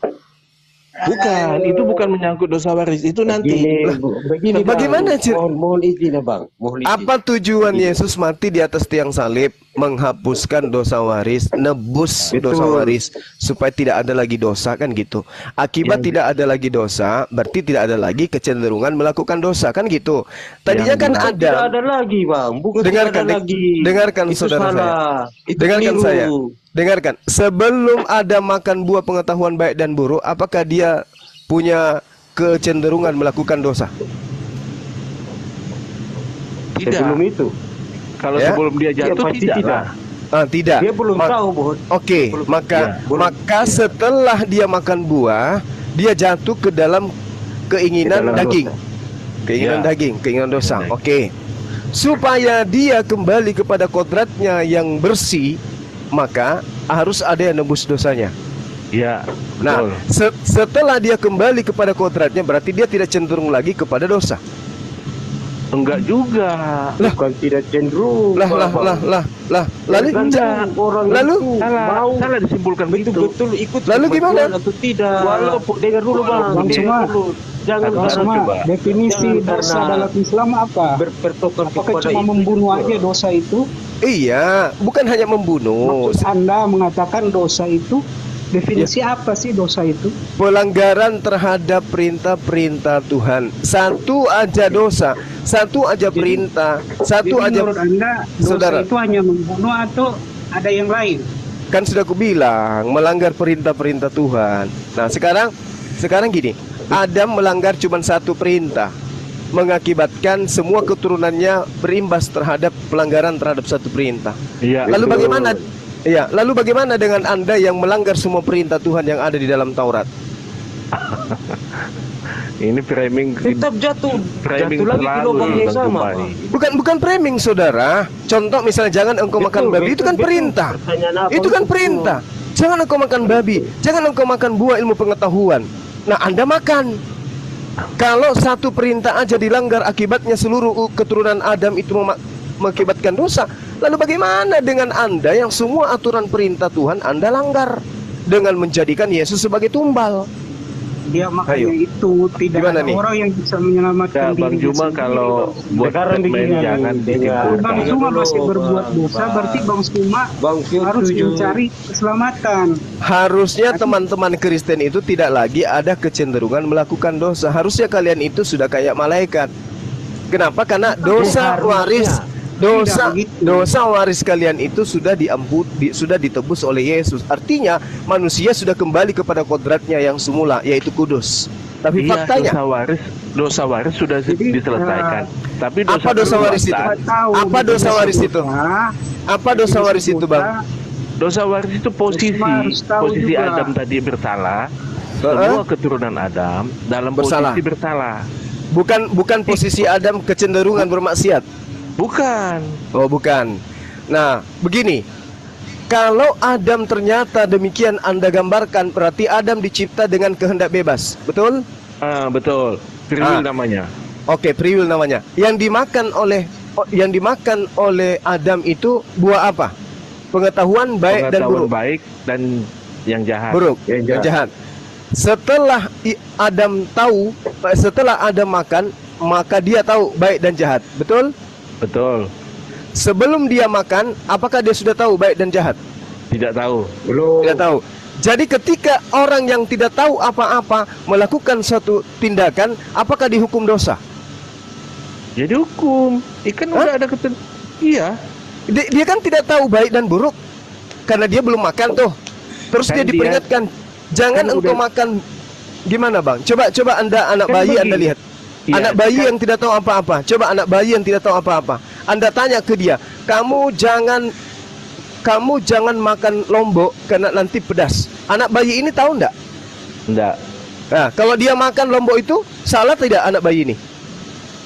Bukan, itu bukan menyangkut dosa waris, itu nanti. Begini, bagaimana mohon izin ya, Bang. Apa tujuan Yesus mati di atas tiang salib? Menghapuskan dosa waris, nebus dosa waris supaya tidak ada lagi dosa, kan gitu. Akibat tidak ada lagi dosa, berarti tidak ada lagi kecenderungan melakukan dosa, kan gitu. Tadinya kan ada. Tidak ada lagi, Bang. Bukan dengarkan saudara saya. Dengarkan saya. Dengarkan, sebelum ada makan buah pengetahuan baik dan buruk, apakah dia punya kecenderungan melakukan dosa? Tidak. Sebelum itu. Kalau sebelum dia jatuh tidak. Tidak. Dia belum tahu, Bud. Oke, maka setelah dia makan buah, dia jatuh ke dalam keinginan daging. Keinginan dosa. Oke. Supaya dia kembali kepada kodratnya yang bersih, maka harus ada yang nebus dosanya. Ya. Nah, setelah dia kembali kepada kodratnya, berarti dia tidak cenderung lagi kepada dosa. Enggak juga. Bukan tidak cenderung. Lalu salah disimpulkan begitu. Betul ikut. Lalu gimana? Atau tidak? Walaupun dengar dulu, Bang. Jangan definisi dosa dalam Islam apa? Apakah cuma membunuh aja dosa itu? Iya, bukan hanya membunuh. Maksud Anda mengatakan dosa itu, definisi apa sih dosa itu? Pelanggaran terhadap perintah-perintah Tuhan. Satu aja dosa, satu aja perintah, satu aja. Menurut Anda dosa itu hanya membunuh atau ada yang lain? Kan sudah aku bilang, melanggar perintah-perintah Tuhan. Nah, sekarang gini, Adam melanggar cuma satu perintah, mengakibatkan semua keturunannya berimbas terhadap pelanggaran terhadap satu perintah. Lalu bagaimana dengan Anda yang melanggar semua perintah Tuhan yang ada di dalam Taurat? Ini framing. Tetap jatuh lagi di lubang yang sama. Bukan framing, saudara. Contoh misalnya, jangan engkau makan babi, itu kan perintah. Itu kan perintah. Jangan engkau makan babi, jangan engkau makan buah ilmu pengetahuan. Nah, Anda makan. Kalau satu perintah aja dilanggar, akibatnya seluruh keturunan Adam itu mengakibatkan dosa. Lalu bagaimana dengan Anda yang semua aturan perintah Tuhan Anda langgar dengan menjadikan Yesus sebagai tumbal? Dia makanya itu tidak Gimana ada nih? orang yang bisa menyelamatkan Bang dirinya Juma sendiri. kalau buat Sekarang statement begini, jangan Bang disimpulkan. Juma masih berbuat dosa, berarti Bang Juma Bang Fiu harus setuju. mencari keselamatan. Harusnya teman-teman Kristen itu tidak lagi ada kecenderungan melakukan dosa. Harusnya kalian itu sudah kayak malaikat. Kenapa? Karena dosa waris, dosa waris kalian itu sudah sudah ditebus oleh Yesus. Artinya manusia sudah kembali kepada kodratnya yang semula, yaitu kudus. Tapi Iya, faktanya dosa waris sudah diselesaikan. Tapi apa dosa waris itu? Apa dosa waris itu? Apa dosa waris itu, Bang? Dosa waris itu posisi Adam tadi bersalah. Semua keturunan Adam dalam Bersalah. posisi bersalah. Bukan posisi Adam kecenderungan bermaksiat. Bukan. Oh, bukan. Nah, begini. Kalau Adam ternyata demikian Anda gambarkan, berarti Adam dicipta dengan kehendak bebas. Betul? Betul. Free will namanya. Oke, free will namanya. Yang dimakan oleh Adam itu buah apa? Pengetahuan baik dan buruk. Baik dan yang jahat. Buruk, yang jahat. Setelah Adam makan, maka dia tahu baik dan jahat. Betul? Betul. Sebelum dia makan, apakah dia sudah tahu baik dan jahat? Tidak tahu. Belum. Tidak tahu. Jadi ketika orang yang tidak tahu apa-apa melakukan suatu tindakan, apakah dihukum dosa? Jadi hukum. Ikan udah ada Iya. Dia kan tidak tahu baik dan buruk karena dia belum makan tuh. Terus dia diperingatkan, jangan engkau makan. Gimana, Bang? Coba Anda anak bayi Anda lihat. Anak bayi yang tidak tahu apa-apa. Coba anak bayi yang tidak tahu apa-apa. Anda tanya ke dia, kamu jangan makan lombok karena nanti pedas. Anak bayi ini tahu enggak? Enggak. Nah, kalau dia makan lombok itu salah tidak anak bayi ini?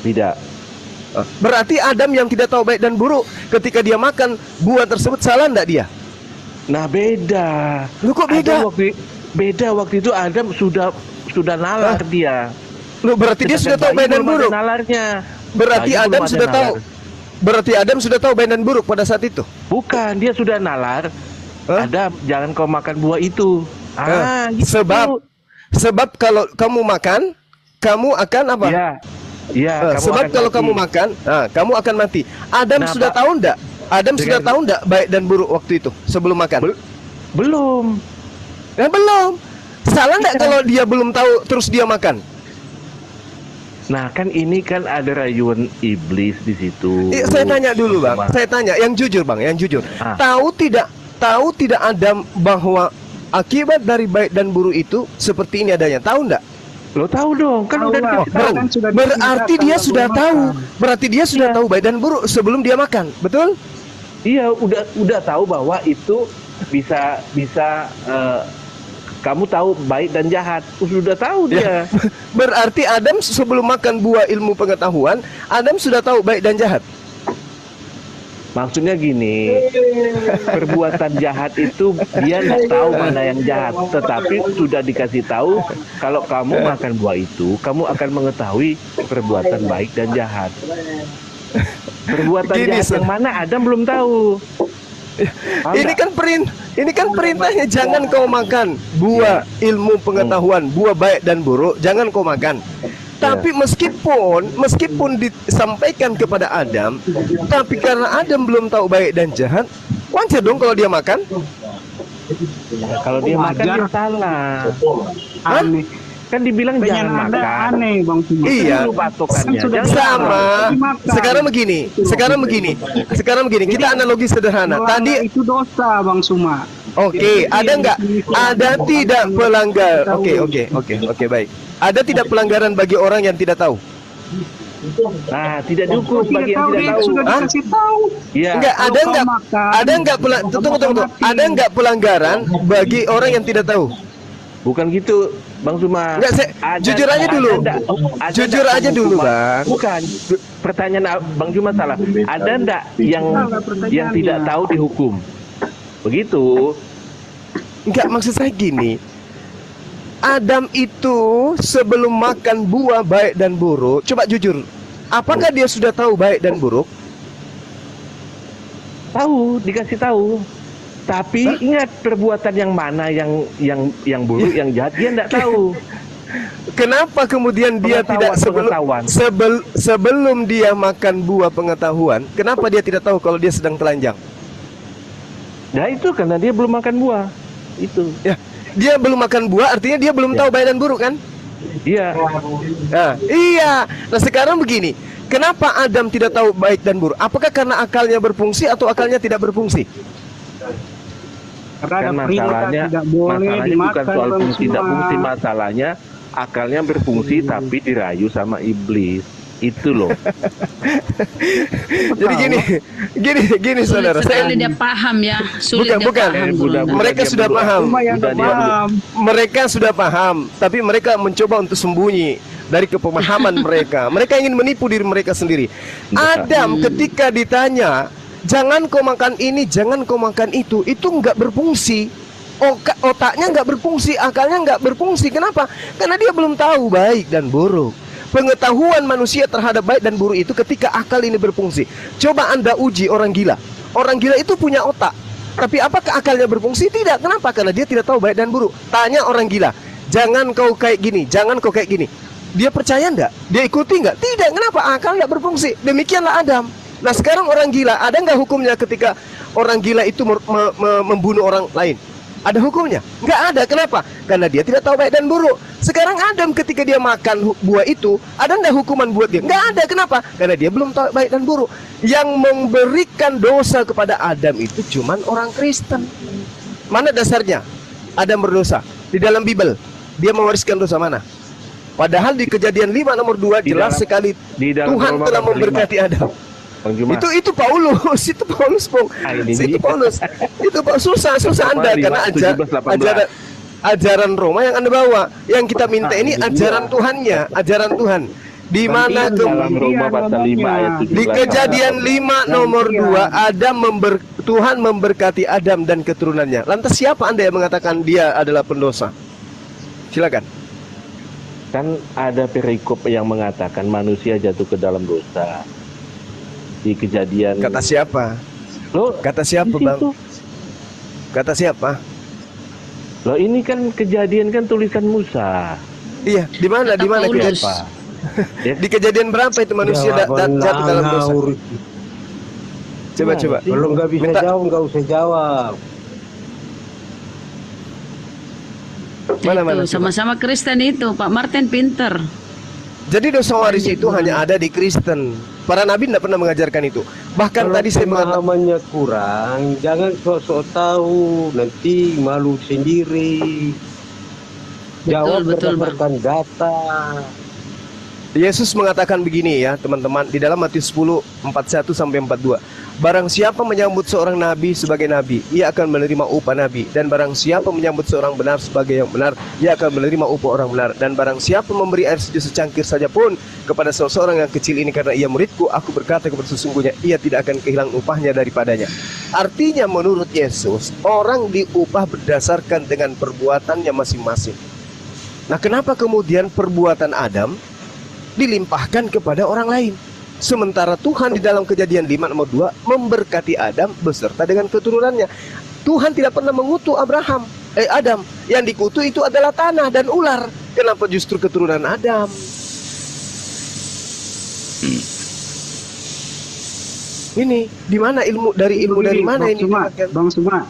Tidak. Berarti Adam yang tidak tahu baik dan buruk ketika dia makan buah tersebut salah enggak dia? Nah, beda. Lu kok beda? Beda waktu itu Adam sudah nalar dia. Lu berarti dia sudah tahu baik dan buruk. Nalarnya. Berarti Adam sudah tahu. Berarti Adam sudah tahu baik dan buruk pada saat itu. Bukan, dia sudah nalar. Adam, jangan kau makan buah itu. Gitu. Sebab kalau kamu makan, kamu akan apa? Iya. Sebab kalau kamu makan, kamu akan mati. Adam sudah tahu enggak? Adam sudah tahu enggak baik dan buruk waktu itu sebelum makan? Belum. Ya belum. Salah enggak kalau dia belum tahu terus dia makan? Nah, kan ini kan ada rayuan iblis di situ. Saya tanya dulu, Bang. Saya tanya yang jujur, Bang, yang jujur. Tahu tidak Adam bahwa akibat dari baik dan buruk itu seperti ini adanya? Tahu enggak? Lo tahu dong, kan udah dikasih tahu. Berarti dia sudah tahu. Berarti dia sudah tahu baik dan buruk sebelum dia makan. Betul? Iya, udah tahu bahwa itu bisa kamu tahu baik dan jahat. Sudah tahu dia. Berarti Adam sebelum makan buah ilmu pengetahuan, Adam sudah tahu baik dan jahat. Maksudnya gini, perbuatan jahat itu dia nggak tahu mana yang jahat, tetapi sudah dikasih tahu kalau kamu makan buah itu, kamu akan mengetahui perbuatan baik dan jahat. Perbuatan jahat yang mana Adam belum tahu. Ini kan perintahnya jangan kau makan buah ilmu pengetahuan, buah baik dan buruk, jangan kau makan. Tapi meskipun disampaikan kepada Adam, tapi karena Adam belum tahu baik dan jahat, wajar dong kalau dia makan. Kalau dia makan dia salah. Aneh. Kan dibilang jangan makan. Aneh, Bang. Iya. Sama. Sekarang begini. Kita analogi sederhana. Tadi itu dosa, Bang Suma. Oke, ada nggak? Ada tidak pelanggar? Oke, baik. Ada tidak pelanggaran bagi orang yang tidak tahu? Nah, tidak cukup bagi yang tidak tahu. Sudah dikasih tahu. Iya. Enggak, tunggu. Ada nggak pelanggaran bagi orang yang tidak tahu? Bukan gitu, Bang Suma. Enggak, jujur aja dulu, Bang. Bukan. Pertanyaan Bang Juma salah. Ada enggak yang tidak tahu dihukum? Begitu. Enggak, maksud saya gini. Adam itu sebelum makan buah baik dan buruk, coba jujur, apakah dia sudah tahu baik dan buruk? Tahu, dikasih tahu. Tapi ingat perbuatan yang mana yang buruk, yang jahat dia enggak tahu. Kenapa kemudian dia tidak sebelum dia makan buah pengetahuan, kenapa dia tidak tahu kalau dia sedang telanjang? Nah itu karena dia belum makan buah. Itu. Ya, dia belum makan buah artinya dia belum tahu baik dan buruk kan? Iya. Nah, iya. Nah sekarang begini, kenapa Adam tidak tahu baik dan buruk? Apakah karena akalnya berfungsi atau akalnya tidak berfungsi? Karena Kan masalahnya bukan soal fungsi tidak fungsi, masalahnya akalnya berfungsi tapi dirayu sama iblis. Itu loh. Jadi gini saudara. Sekali dia paham ya. Sulit bukan. Mereka sudah paham. Mereka sudah paham, tapi mereka mencoba untuk sembunyi dari kepemahaman mereka. Mereka ingin menipu diri mereka sendiri. Adam ketika ditanya, jangan kau makan ini, jangan kau makan itu nggak berfungsi. Otaknya nggak berfungsi, akalnya nggak berfungsi. Kenapa? Karena dia belum tahu baik dan buruk. Pengetahuan manusia terhadap baik dan buruk itu ketika akal ini berfungsi. Coba Anda uji orang gila. Orang gila itu punya otak, tapi apakah akalnya berfungsi? Tidak. Kenapa? Karena dia tidak tahu baik dan buruk. Tanya orang gila, jangan kau kayak gini, jangan kau kayak gini. Dia percaya enggak? Dia ikuti enggak? Tidak. Kenapa? Akal enggak berfungsi. Demikianlah Adam. Nah sekarang orang gila, ada nggak hukumnya ketika orang gila itu membunuh orang lain? Ada hukumnya? Nggak ada. Kenapa? Karena dia tidak tahu baik dan buruk. Sekarang Adam ketika dia makan buah itu, ada nggak hukuman buat dia? Nggak ada. Kenapa? Karena dia belum tahu baik dan buruk. Yang memberikan dosa kepada Adam itu cuman orang Kristen. Mana dasarnya Adam berdosa? Di dalam Bible dia mewariskan dosa mana? Padahal di Kejadian 5 nomor 2 jelas sekali Tuhan telah memberkati Adam. Itu Paulus, Bung. Itu Paulus. Itu susah Anda karena ajaran Roma yang Anda bawa. Yang kita minta ini ajaran Tuhannya, ajaran Tuhan. Di mana di Kejadian 5 nomor 2 Tuhan memberkati Adam dan keturunannya. Lantas siapa Anda yang mengatakan dia adalah pendosa? Silakan. Kan ada perikop yang mengatakan manusia jatuh ke dalam dosa. Di Kejadian. Kata siapa? Loh, kata siapa, Bang? Kata siapa? Loh, ini kan Kejadian kan tulisan Musa. Iya, di mana Kejadian? Di Kejadian berapa itu manusia jatuh dalam dosa? Coba. Kalau nggak bisa jawab, nggak usah jawab. Mana? Sama-sama Kristen itu, Pak Martin pinter. Jadi dosa waris itu hanya ada di Kristen. Para nabi tidak pernah mengajarkan itu. Bahkan kalau tadi saya pemahamannya kurang, jangan sok-sok tahu, nanti malu sendiri. Jawab berdasarkan data. Yesus mengatakan begini ya teman-teman, di dalam Matius 10 41 sampai 42. Barang siapa menyambut seorang nabi sebagai nabi, ia akan menerima upah nabi. Dan barang siapa menyambut seorang benar sebagai yang benar, ia akan menerima upah orang benar. Dan barang siapa memberi air sejuk secangkir saja pun kepada seorang yang kecil ini karena ia muridku, aku berkata kepada sesungguhnya ia tidak akan kehilangan upahnya daripadanya. Artinya menurut Yesus, orang diupah berdasarkan dengan perbuatannya masing-masing. Nah kenapa kemudian perbuatan Adam dilimpahkan kepada orang lain? Sementara Tuhan di dalam Kejadian 5 nomor 2 memberkati Adam beserta dengan keturunannya. Tuhan tidak pernah mengutuk Adam. Yang dikutuk itu adalah tanah dan ular. Kenapa justru keturunan Adam? Ini di mana ilmu dari mana ini? Bang Suma.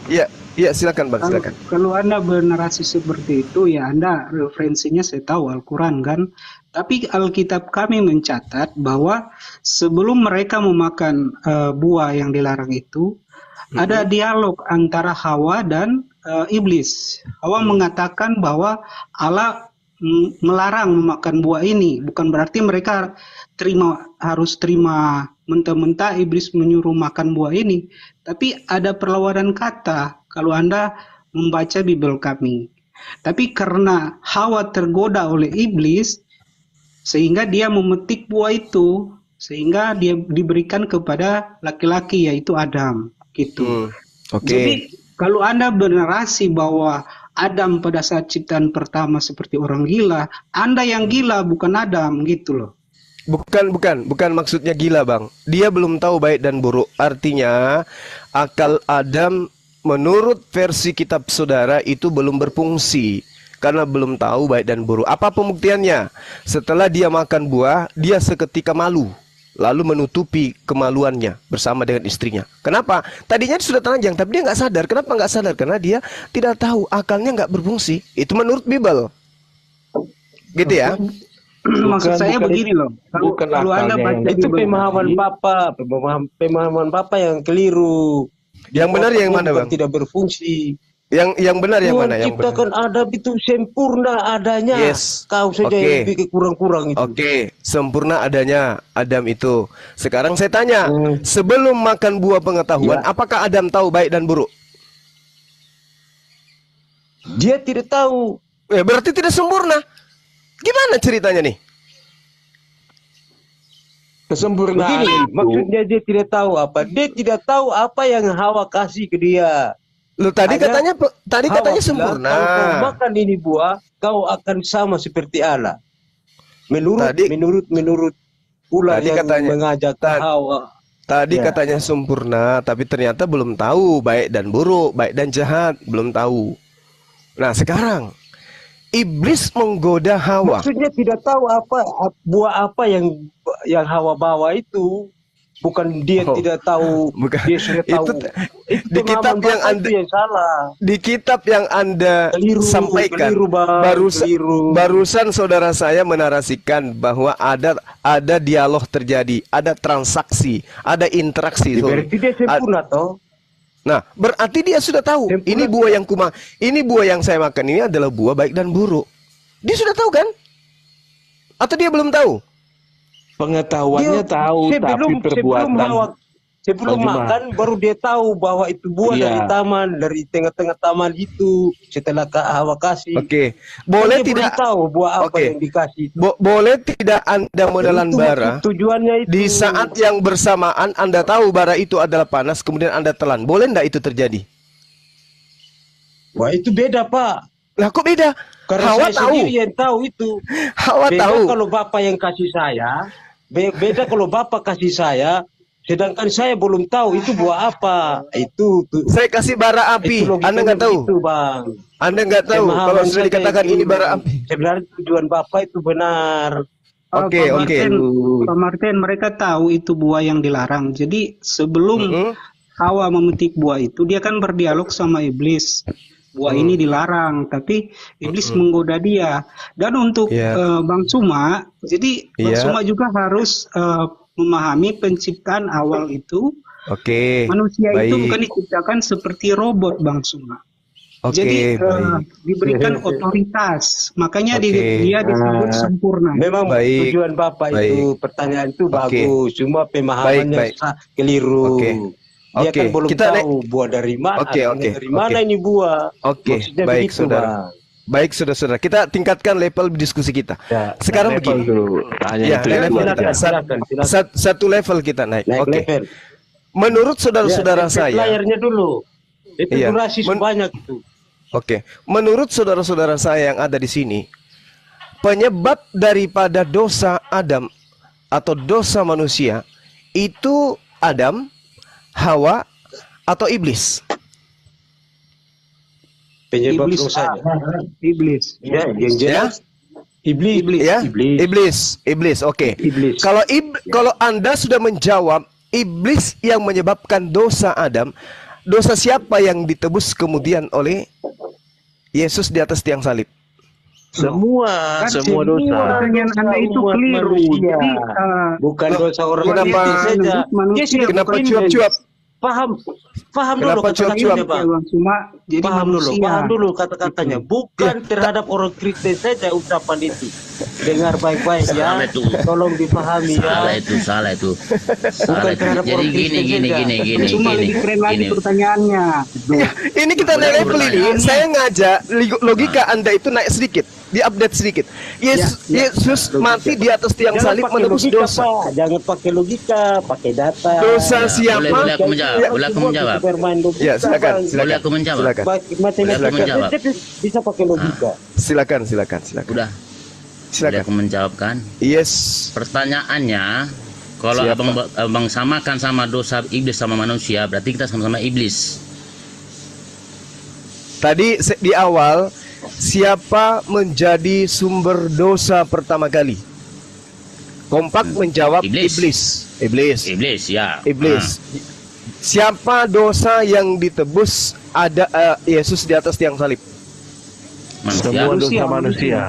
Iya, silakan Bang, silakan. Kalau Anda bernarasi seperti itu ya Anda referensinya saya tahu Al-Qur'an kan. Tapi Alkitab kami mencatat bahwa sebelum mereka memakan buah yang dilarang itu, ada dialog antara Hawa dan iblis. Hawa mengatakan bahwa Allah melarang memakan buah ini, bukan berarti mereka harus terima mentah-mentah iblis menyuruh makan buah ini, tapi ada perlawanan kata kalau Anda membaca Bible kami. Tapi karena Hawa tergoda oleh iblis, sehingga dia memetik buah itu, sehingga dia diberikan kepada laki-laki yaitu Adam, gitu. Jadi kalau Anda bernarasi bahwa Adam pada saat ciptaan pertama seperti orang gila, Anda yang gila bukan Adam, gitu loh. Bukan maksudnya gila, Bang. Dia belum tahu baik dan buruk. Artinya akal Adam menurut versi kitab saudara itu belum berfungsi karena belum tahu baik dan buruk. Apa pembuktiannya? Setelah dia makan buah, dia seketika malu, lalu menutupi kemaluannya bersama dengan istrinya. Kenapa? Tadinya dia sudah telanjang, tapi dia nggak sadar. Kenapa nggak sadar? Karena dia tidak tahu, akalnya nggak berfungsi. Itu menurut Bible. Gitu ya. Maksud saya begini loh, kalau Anda baca itu Bible pemahaman tadi, pemahaman Bapak yang keliru. Yang benar yang mana, Bang? Tidak berfungsi. Yang benar yang Tuhan mana? Yang benar. ciptakan Adam itu sempurna adanya. Yes. Kau saja yang bikin kurang-kurang itu. Oke, sempurna adanya Adam itu. Sekarang saya tanya, sebelum makan buah pengetahuan, apakah Adam tahu baik dan buruk? Dia tidak tahu. Berarti tidak sempurna. Gimana ceritanya nih? Kesempurnaan Begini, itu maksudnya dia tidak tahu apa? Dia tidak tahu apa yang Hawa kasih ke dia. Lu tadi katanya Hawa sempurna. bilang, kalau kau makan ini buah, kau akan sama seperti Allah. Menurut pula tadi yang katanya, mengajak Hawa. Tadi katanya sempurna, tapi ternyata belum tahu baik dan buruk, baik dan jahat, belum tahu. Nah, sekarang iblis menggoda Hawa. Maksudnya tidak tahu buah apa yang Hawa bawa itu. Bukan dia tidak tahu, dia sudah tahu. Itu di kitab yang Anda yang salah. Di kitab yang Anda sampaikan barusan saudara saya menarasikan bahwa ada dialog terjadi, ada transaksi, ada interaksi. Berarti dia sempurna toh. Nah, berarti dia sudah tahu ini buah yang saya makan ini adalah buah baik dan buruk. Dia sudah tahu kan? Atau dia belum tahu? Pengetahuannya tahu, tapi perbuatan sebelum makan baru dia tahu bahwa itu buah dari tengah-tengah taman itu setelah Hawa kasih. Oke. Boleh dia tidak tahu buah apa yang dikasih. Boleh tidak Anda menelan bara? Tujuannya itu. Di saat yang bersamaan Anda tahu bara itu adalah panas, kemudian Anda telan. Boleh tidak itu terjadi? Wah, itu beda, Pak. Lah kok beda? Karena Hawa saya tahu. sendiri yang tahu itu. Hawa beda tahu. Kalau Bapak yang kasih saya, beda kalau Bapak kasih saya, sedangkan saya belum tahu itu buah apa. Itu saya kasih bara api. Anda nggak tahu. Itu, Bang. Anda nggak tahu kalau sudah dikatakan ini bara api. Sebenarnya tujuan Bapak itu benar. Oke. Pak Martin, mereka tahu itu buah yang dilarang. Jadi sebelum Hawa memetik buah itu, dia kan berdialog sama iblis. Buah ini dilarang, tapi iblis menggoda dia. Dan untuk Bang Suma, jadi Bang Suma juga harus memahami penciptaan awal itu. Manusia itu bukan diciptakan seperti robot, Bang Suma. Jadi diberikan otoritas, makanya dia disebut sempurna. Memang tujuan Bapak itu, pertanyaan itu bagus, cuma pemahamannya keliru. Dia kan belum tahu buah dari mana, dari mana ini buah. Baik saudara. Baik saudara-saudara, kita tingkatkan level diskusi kita. Sekarang begini. Satu level kita naik. Oke. Menurut saudara-saudara saya. Layarnya dulu. Itu durasi sebanyak itu. Oke. Menurut saudara-saudara saya yang ada di sini, penyebab daripada dosa Adam atau dosa manusia itu Adam, Hawa, atau iblis? Penyebab Iblis. dosanya. Iblis. Ya, yang jelas. Iblis. Oke. Kalau Anda sudah menjawab iblis yang menyebabkan dosa Adam, dosa siapa yang ditebus kemudian oleh Yesus di atas tiang salib? Semua dosa. Pertanyaan Anda itu keliru. Jadi, bukan dosa orang saja. Kenapa cuap-cuap? Paham dulu kata-katanya, Bang. Jadi paham dulu kata-katanya. Bukan terhadap orang Kristen saja ucapan itu. Dengar baik-baik ya. Tolong dipahami ya. Salah itu. Bukan terhadap orang Kristen saja. Cuma lebih keren lagi pertanyaannya. Ini kita naik level ini. Saya ngajak logika Anda itu naik sedikit, diupdate sedikit. Yesus mati di atas tiang salib menebus dosa. Jangan pakai logika, pakai data. Dosa siapa? Boleh aku menjawab. Ya, silakan. Boleh aku menjawab. Matematika bisa pakai logika. Silakan. Udah. Boleh aku menjawabkan? Yes. Pertanyaannya, kalau abang samakan sama dosa iblis sama manusia, berarti kita sama-sama iblis. Tadi di awal, siapa menjadi sumber dosa pertama kali? Kompak menjawab iblis. Iblis, ya. Iblis. Siapa dosa yang ditebus ada Yesus di atas tiang salib? Semua dosa manusia.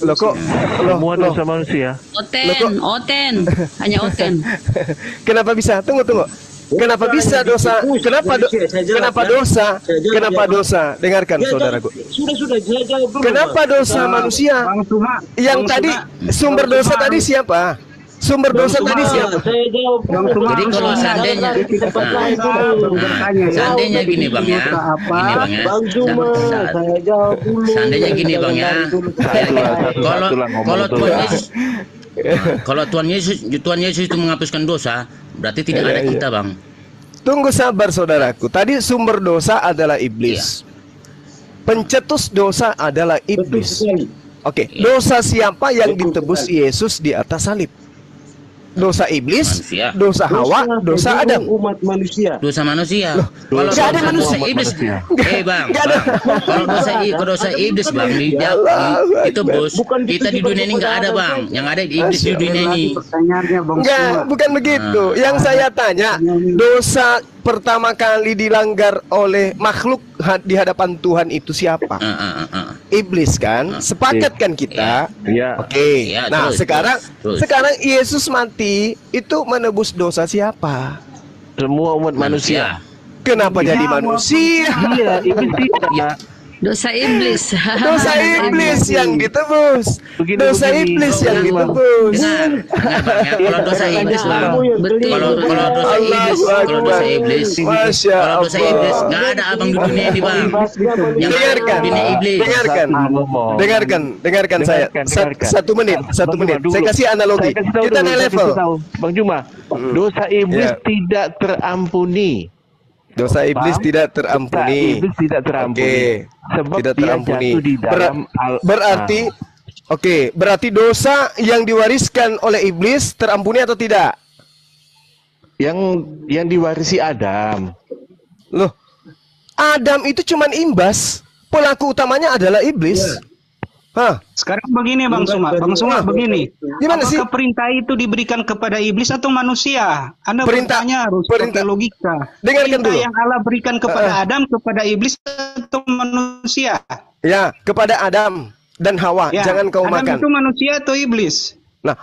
Loh kok? Semua dosa manusia. Oten, hanya Oten. Kenapa bisa? Tunggu. Kenapa bisa dosa? Kenapa dosa? Dengarkan saudaraku. Sudah jawab dulu. Kenapa dosa manusia? Yang tadi sumber dosa tadi siapa? Sumber dosa tadi siapa? Saya jawab. Jadi kalau seandainya gini Bang ya. Gini Bang ya. Bang Juma, saya jawab dulu. Seandainya gini Bang ya. Kalau Tuhan Yesus itu menghapuskan dosa, berarti tidak ada kita, Bang. Tunggu sabar saudaraku. Tadi sumber dosa adalah iblis. Pencetus dosa adalah iblis. Oke, dosa siapa yang ditebus Yesus di atas salib? Dosa iblis, dosa Hawa, dosa Adam. Umat manusia. Dosa manusia. Kalau ada manusia iblis, Bang. Kalau dosa iblis Bang, itu bos. Kita di dunia ini nggak ada Bang. Yang ada iblis di dunia ini. Enggak, bukan begitu. Yang saya tanya, dosa pertama kali dilanggar oleh makhluk di hadapan Tuhan itu siapa? Iblis kan? Sepakat kan kita? Oke. Nah, sekarang Yesus mati itu menebus dosa siapa? Semua umat manusia. Kenapa jadi manusia? Dosa iblis. Dosa iblis yang ditebus. Dosa iblis yang ditebus. Kalau dosa iblis Bang, kalau dosa iblis nggak ada abang di dunia ini Bang. Yang ada di dunia iblis. Dengarkan saya. 1 menit. Saya kasih analogi. Kita naik level. Bang Juma, dosa iblis tidak terampuni. Dosa iblis tidak terampuni. Iblis tidak terampuni. Sebab tidak terampuni. Di dalam berarti dosa yang diwariskan oleh iblis terampuni atau tidak? Yang diwarisi Adam. Loh, Adam itu cuman imbas. Pelaku utamanya adalah iblis. Sekarang begini Bang Suma, begini. Gimana sih? Apakah perintah itu diberikan kepada iblis atau manusia? Anda bertanya harus pakai logika. Dengarkan perintah dulu. yang Allah berikan kepada Adam, kepada iblis atau manusia? Ya, kepada Adam dan Hawa. Ya, Jangan kau Adam makan. itu manusia atau iblis? Nah,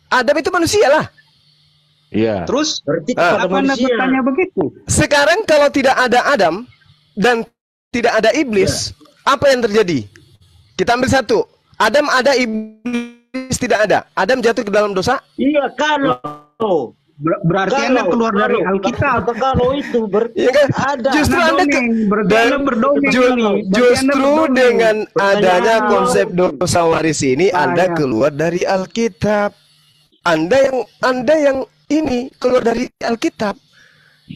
Adam itu manusia lah. Iya. Terus, kenapa Anda bertanya begitu? Sekarang kalau tidak ada Adam dan tidak ada iblis, apa yang terjadi? Kita ambil satu. Adam ada, iblis tidak ada. Adam jatuh ke dalam dosa? Iya, kalau. Berarti Anda keluar dari Alkitab. Kalau itu berarti ada. Justru Anda justru dengan adanya konsep dosa waris ini Anda keluar dari Alkitab. Anda yang ini keluar dari Alkitab.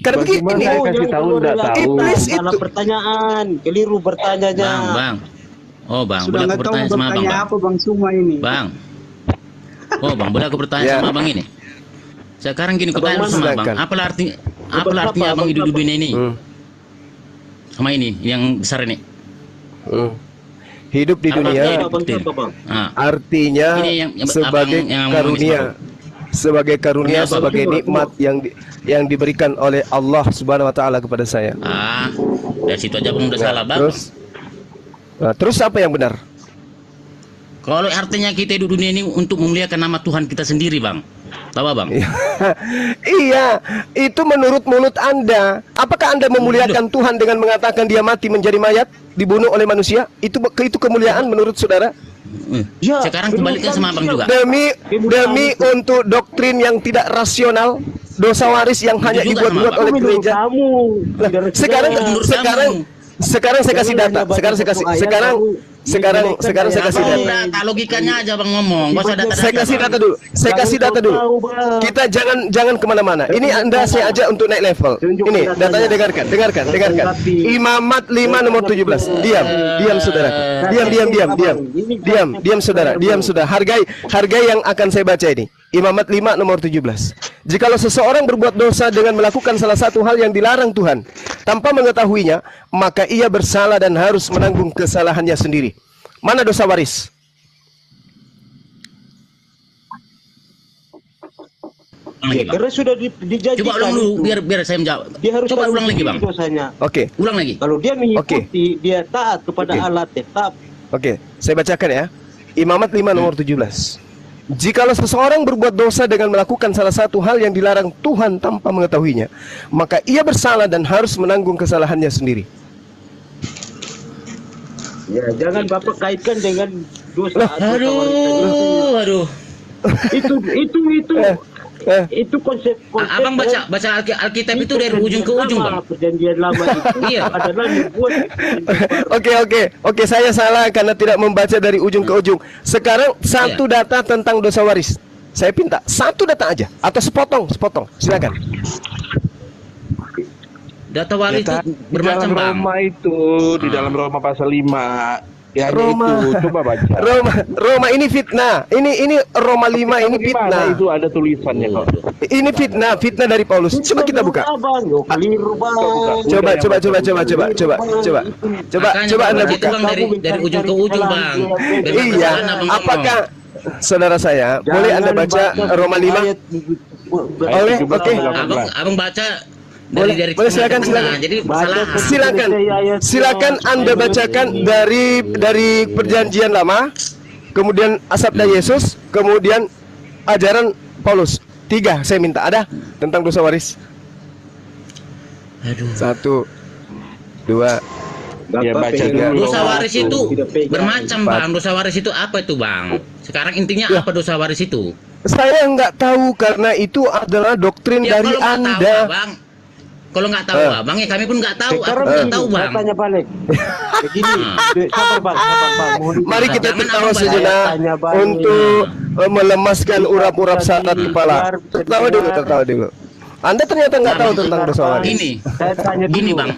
Karena begini, iblis itu pertanyaan, keliru bertanyanya. Bang. Oh Bang, Sudah boleh aku bertanya sama Abang? Apa Bang Suma ini? Bang. Oh Bang, boleh aku bertanya sama Abang ini? Sekarang gini, aku tanya sama Abang. Apalah artinya Abang hidup di dunia ini? Sama ini, yang besar ini. Hidup di dunia artinya sebagai karunia. Sebagai karunia, sebagai nikmat yang diberikan oleh Allah Subhanahu wa taala kepada saya. Dari situ aja Bang udah salah, Bang. Terus apa yang benar? Kalau artinya kita hidup dunia ini untuk memuliakan nama Tuhan kita sendiri, Bang. Tahu Bang? Iya, itu menurut mulut Anda. Apakah Anda memuliakan Tuhan dengan mengatakan dia mati menjadi mayat, dibunuh oleh manusia? Itu kemuliaan menurut saudara? Ya, sekarang kembalikan sama Abang juga. Demi untuk doktrin yang tidak rasional, dosa waris yang hanya dibuat-buat oleh gereja. Sekarang saya kasih data. Sekarang saya kasih Abang data. data logikanya aja bang ngomong. Gak usah data. Saya kasih data dulu. Saya kasih data dulu. Kita jangan kemana-mana. Ini Anda saya ajak untuk naik level. Ini datanya, dengarkan. Imamat 5 nomor 17. Diam saudara. Diam saudara. Hargai yang akan saya baca ini. Imamat 5 nomor 17. Jikalau seseorang berbuat dosa dengan melakukan salah satu hal yang dilarang Tuhan tanpa mengetahuinya, maka ia bersalah dan harus menanggung kesalahannya sendiri. Mana dosa waris? Ya, karena sudah dijanjikan. Coba ulang dulu biar saya menjawab. Dia harus Coba ulang lagi bang. Dosanya. Oke. Ulang lagi. Kalau dia mengikuti, dia taat kepada Allah tetap. Oke, saya bacakan ya. Imamat 5 nomor 17. Jikalau seseorang berbuat dosa dengan melakukan salah satu hal yang dilarang Tuhan tanpa mengetahuinya, maka ia bersalah dan harus menanggung kesalahannya sendiri. Ya, jangan Bapak kaitkan dengan dosa. Aduh. Itu konsep. Abang baca Alkitab itu dari ujung ke ujung bang. Perjanjian lama itu adalah dibuat. Oke, saya salah karena tidak membaca dari ujung ke ujung. Sekarang satu data tentang dosa waris. Saya pinta satu data aja atau sepotong. Silakan. Data waris itu bermacam bang. Roma itu di dalam Roma pasal 5. Ya Roma itu coba baca. Roma ini fitnah. Ini Roma 5 ini fitnah. Itu ada tulisannya kok. Ini fitnah dari Paulus. Coba kita buka. Coba Anda buka. Dari ujung ke ujung bang. Iya. Apakah saudara saya boleh Anda baca Roma 5? Boleh. Oke. Abang baca. Boleh silakan. Jadi silakan Anda bacakan dari perjanjian lama, kemudian Asabda Yesus, kemudian ajaran Paulus. 3 saya minta ada tentang dosa waris. 1, 2, Ya baca dulu. Dosa waris itu bermacam bang. Dosa waris itu apa itu bang? Sekarang intinya apa dosa waris itu? Saya nggak tahu karena itu adalah doktrin dari Anda. Kalau nggak tahu abang ya kami pun nggak tahu. Aku nggak tahu bang. Saya tanya balik. Begini, sabar bang. Mari kita tertawa sejenak untuk melemaskan urap-urap syarat kepala. Tertawa dulu. Anda ternyata nggak tahu tentang dosa waris. Gini bang.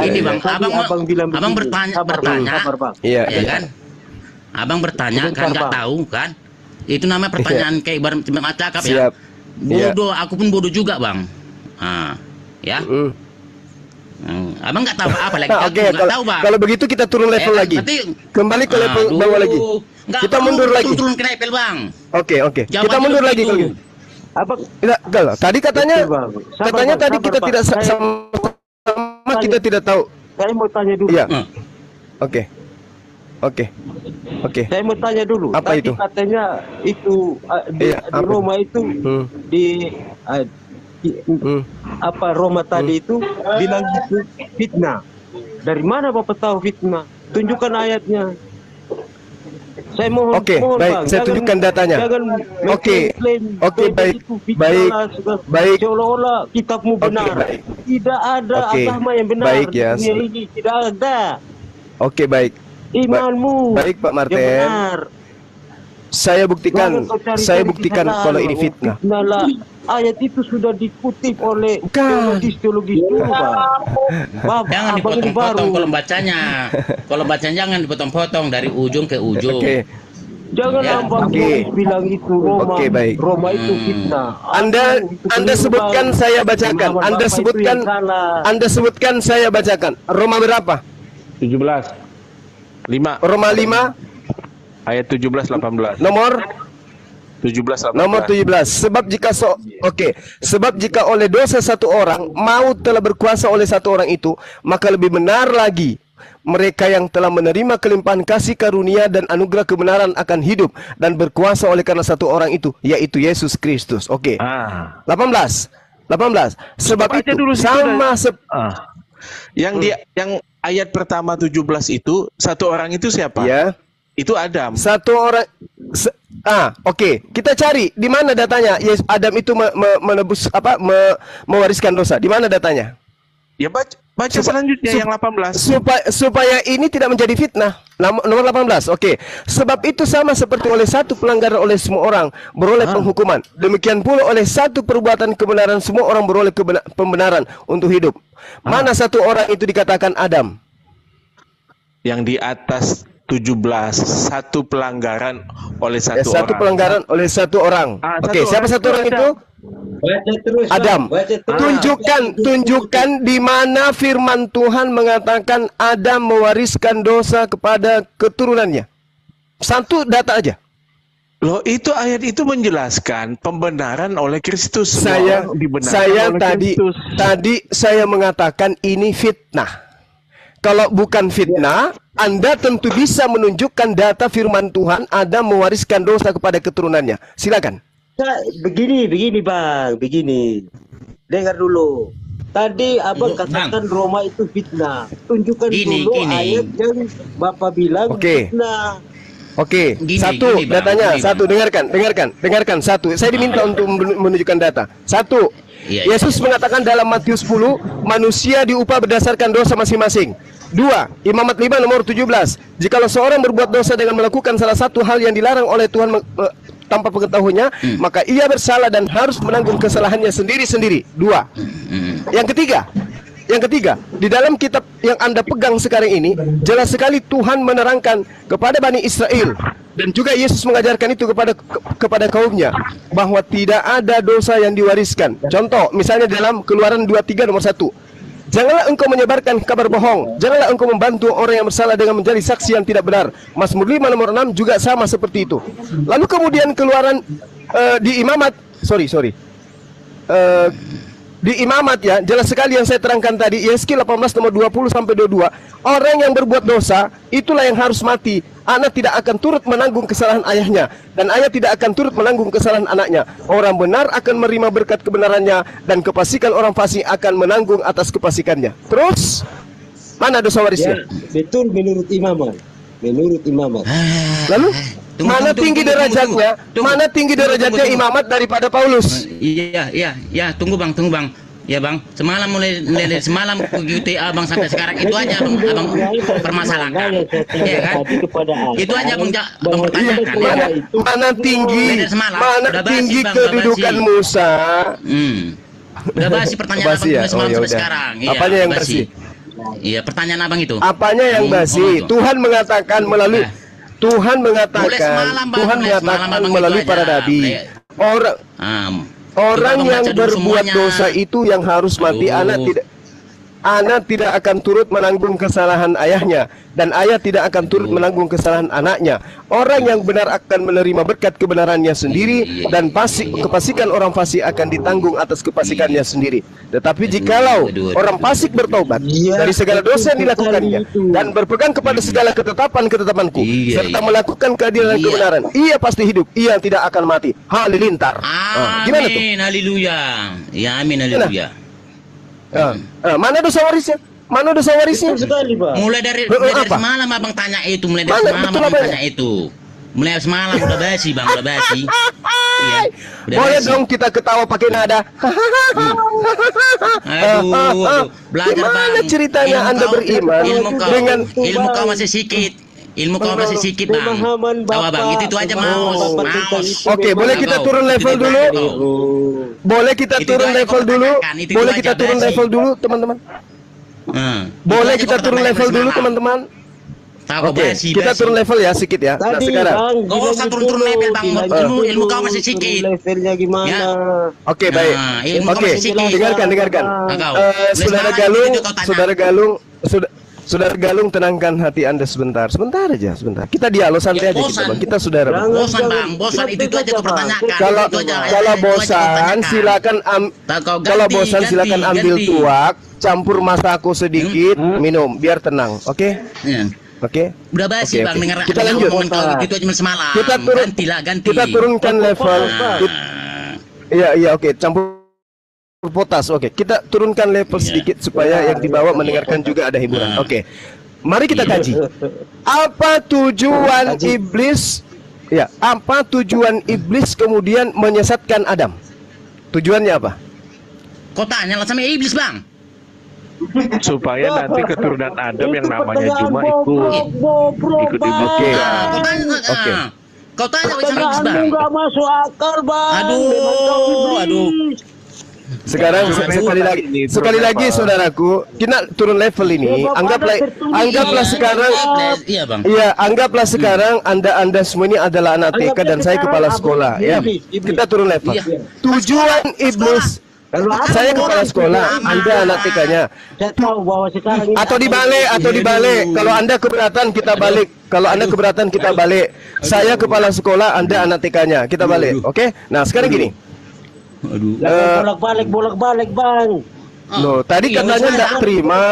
Gini bang. Abang bertanya. Iya kan? Abang bertanya kan nggak tahu kan? Itu namanya pertanyaan kayak ibarat cakap ya. Bodoh. Aku pun bodoh juga bang. Ya. Abang nggak tahu apa lagi. Tahu bang. Kalau begitu kita turun level lagi. Kembali ke level bawah lagi. Kita mundur lagi. Turun ke level bang. Oke. Kita mundur lagi kalau gitu. Tadi katanya tadi kita tidak sama, kita tidak tahu. Saya mau tanya dulu. Iya. Oke. Saya mau tanya dulu. Apa itu? Katanya itu di Roma itu apa Roma tadi itu bilang itu fitnah. Dari mana Bapak tahu fitnah? Tunjukkan ayatnya. Saya mohon. Oke, baik. Saya tunjukkan datanya. Oke, baik. Seolah-olah kitabmu benar. Tidak ada agama yang benar di dunia ini. Tidak ada. Oke, baik. Imanmu. Baik, Pak Martin. Yang benar. Saya buktikan kalau ini fitnah. Ayat itu sudah dikutip oleh teologis dulu, Pak. Jangan dipotong-potong kalau bacanya. Kalau bacanya jangan dipotong-potong dari ujung ke ujung. Jangan Bang bilang itu Roma. Roma itu fitnah. Anda sebutkan saya bacakan. Anda sebutkan saya bacakan. Roma berapa? 17. 5. Roma 5 ayat 17-18. Nomor 17-18. Nomor 17. Sebab jika oleh dosa satu orang maut telah berkuasa oleh satu orang itu, maka lebih benar lagi mereka yang telah menerima kelimpahan kasih karunia dan anugerah kebenaran akan hidup dan berkuasa oleh karena satu orang itu, yaitu Yesus Kristus. 18. Sebab itu sama yang ayat pertama 17 itu satu orang itu siapa? Ya. Itu Adam. Satu orang. Kita cari di mana datanya. Adam itu menebus mewariskan dosa. Di mana datanya? Ya baca selanjutnya yang 18. Supaya ini tidak menjadi fitnah. Nomor 18. Oke. Sebab itu sama seperti oleh satu pelanggaran oleh semua orang beroleh penghukuman. Demikian pula oleh satu perbuatan kebenaran semua orang beroleh pembenaran untuk hidup. Mana satu orang itu dikatakan Adam? Yang di atas 17, satu pelanggaran oleh satu orang. Satu pelanggaran oleh satu orang. Oke, siapa satu orang itu? Baca terus, Adam. baca terus. Tunjukkan di mana firman Tuhan mengatakan Adam mewariskan dosa kepada keturunannya. Satu data aja. Loh, itu ayat itu menjelaskan pembenaran oleh Kristus. Saya tadi saya mengatakan ini fitnah. Kalau bukan fitnah, Anda tentu bisa menunjukkan data firman Tuhan Adam mewariskan dosa kepada keturunannya. Silakan. Begini Bang, begini. Dengar dulu. Tadi Abang katakan Roma itu fitnah. Tunjukkan dulu ayat yang Bapak bilang fitnah. Oke, satu datanya, satu dengarkan satu. Saya diminta untuk menunjukkan data. Satu, Yesus mengatakan dalam Matius 10, manusia diupah berdasarkan dosa masing-masing. 2. Imamat 5 nomor 17. Jikalau seorang berbuat dosa dengan melakukan salah satu hal yang dilarang oleh Tuhan tanpa pengetahuannya, maka ia bersalah dan harus menanggung kesalahannya sendiri-sendiri. 2. Yang ketiga, di dalam kitab yang Anda pegang sekarang ini, jelas sekali Tuhan menerangkan kepada Bani Israel dan juga Yesus mengajarkan itu kepada kaumnya bahwa tidak ada dosa yang diwariskan. Contoh, misalnya dalam Keluaran 23 nomor 1. Janganlah engkau menyebarkan kabar bohong. Janganlah engkau membantu orang yang bersalah dengan menjadi saksi yang tidak benar. Mazmur 5 nomor 6 juga sama seperti itu. Lalu kemudian Keluaran di Imamat, di Imamat ya, jelas sekali yang saya terangkan tadi, Yeskil 18 nomor 20 sampai 22. Orang yang berbuat dosa itulah yang harus mati. Anak tidak akan turut menanggung kesalahan ayahnya, dan ayah tidak akan turut menanggung kesalahan anaknya. Orang benar akan menerima berkat kebenarannya, dan kefasikan orang fasik akan menanggung atas kefasikannya. Terus mana dosa warisnya? Ya, betul menurut Imamat. Lalu mana tinggi derajatnya? Mana tinggi derajatnya Imamat daripada Paulus? Iya, tunggu bang. Ya bang, semalam mulai semalam begitu abang sampai sekarang itu aja abang permasalahkan, ya kan? Itu aja abang pertanyakan. Mana tinggi kedudukan Musa? Udah basi pertanyaan abang mulai semalam sampai sekarang. Apanya yang basi? Iya, pertanyaan abang itu. Apanya yang basi? Tuhan mengatakan melalui melalui para nabi. Orang yang berbuat dosa itu yang harus mati. Anak tidak akan turut menanggung kesalahan ayahnya, dan ayah tidak akan turut menanggung kesalahan anaknya. Orang yang benar akan menerima berkat kebenarannya sendiri, dan kefasikan orang fasik akan ditanggung atas kefasikannya sendiri. Tetapi jikalau orang fasik bertobat dari segala dosa yang dilakukannya dan berpegang kepada segala ketetapan-ketetapanku serta melakukan keadilan dan kebenaran, ia pasti hidup, ia tidak akan mati. Halilintar. Gimana tuh? Amin, haleluya. Ya, amin, haleluya. Mana dosa warisnya? Mana dosa warisnya? Mulai dari semalam abang tanya itu, mulai dari semalam abang tanya itu. Mulai semalam udah basi bang, udah basi. Iya, boleh dong kita ketawa pakai nada. Aduh, belajar gimana bang. ceritanya Anda beriman dengan ilmu kau masih sedikit. Ilmu kau masih sedikit bang. Tawa bang, itu aja maus. Oke, boleh kita turun level dulu? Boleh kita turun level dulu? Boleh kita turun level dulu, teman-teman? Boleh kita turun level dulu, teman-teman? Oke, kita turun level ya, sedikit ya. Nah, sekarang. Gak usah turun level bang. Ilmu kau masih sedikit. Levelnya gimana? Oke, baik. Oke, dengarkan. Saudara Galung, tenangkan hati Anda sebentar aja. Kita dialog santai aja kita, Bang. Kita saudara. Bosan itu aja kau pertanyakan. Kalau bosan silakan ambil tuak, campur masako sedikit, minum biar tenang. Oke? Oke. Udah basi bang, dengar kita lanjut. Itu aja semalam. Ganti. Kita turunkan level. Iya, oke. Campur potas. Oke, kita turunkan level sedikit supaya yang di bawah mendengarkan juga ada hiburan. Oke. Mari kita kaji. Apa tujuan iblis? Ya, apa tujuan iblis kemudian menyesatkan Adam? Tujuannya apa? Kau tanya lah sama iblis bang. supaya nanti keturunan Adam yang namanya Juma ikut Oke. Oke. Kau tanya Bang. Nggak masuk akal, Bang. Aduh. Sekarang sekali lagi saudaraku, kita turun level ini. Anggaplah sekarang, Iya, Bang. iya, anggaplah sekarang Anda semua ini adalah anak TK dan saya kepala sekolah, ya. Kita turun level. Tujuan iblis, saya kepala sekolah, Anda anak TK-nya. Saya tahu bahwa sekarang ini Atau dibalik. Kalau Anda keberatan kita balik. Kalau Anda keberatan kita balik. Saya kepala sekolah, Anda anak TK-nya. Kita balik. Oke? Nah, sekarang gini. bolak-balik, Bang. Loh, tadi katanya enggak terima.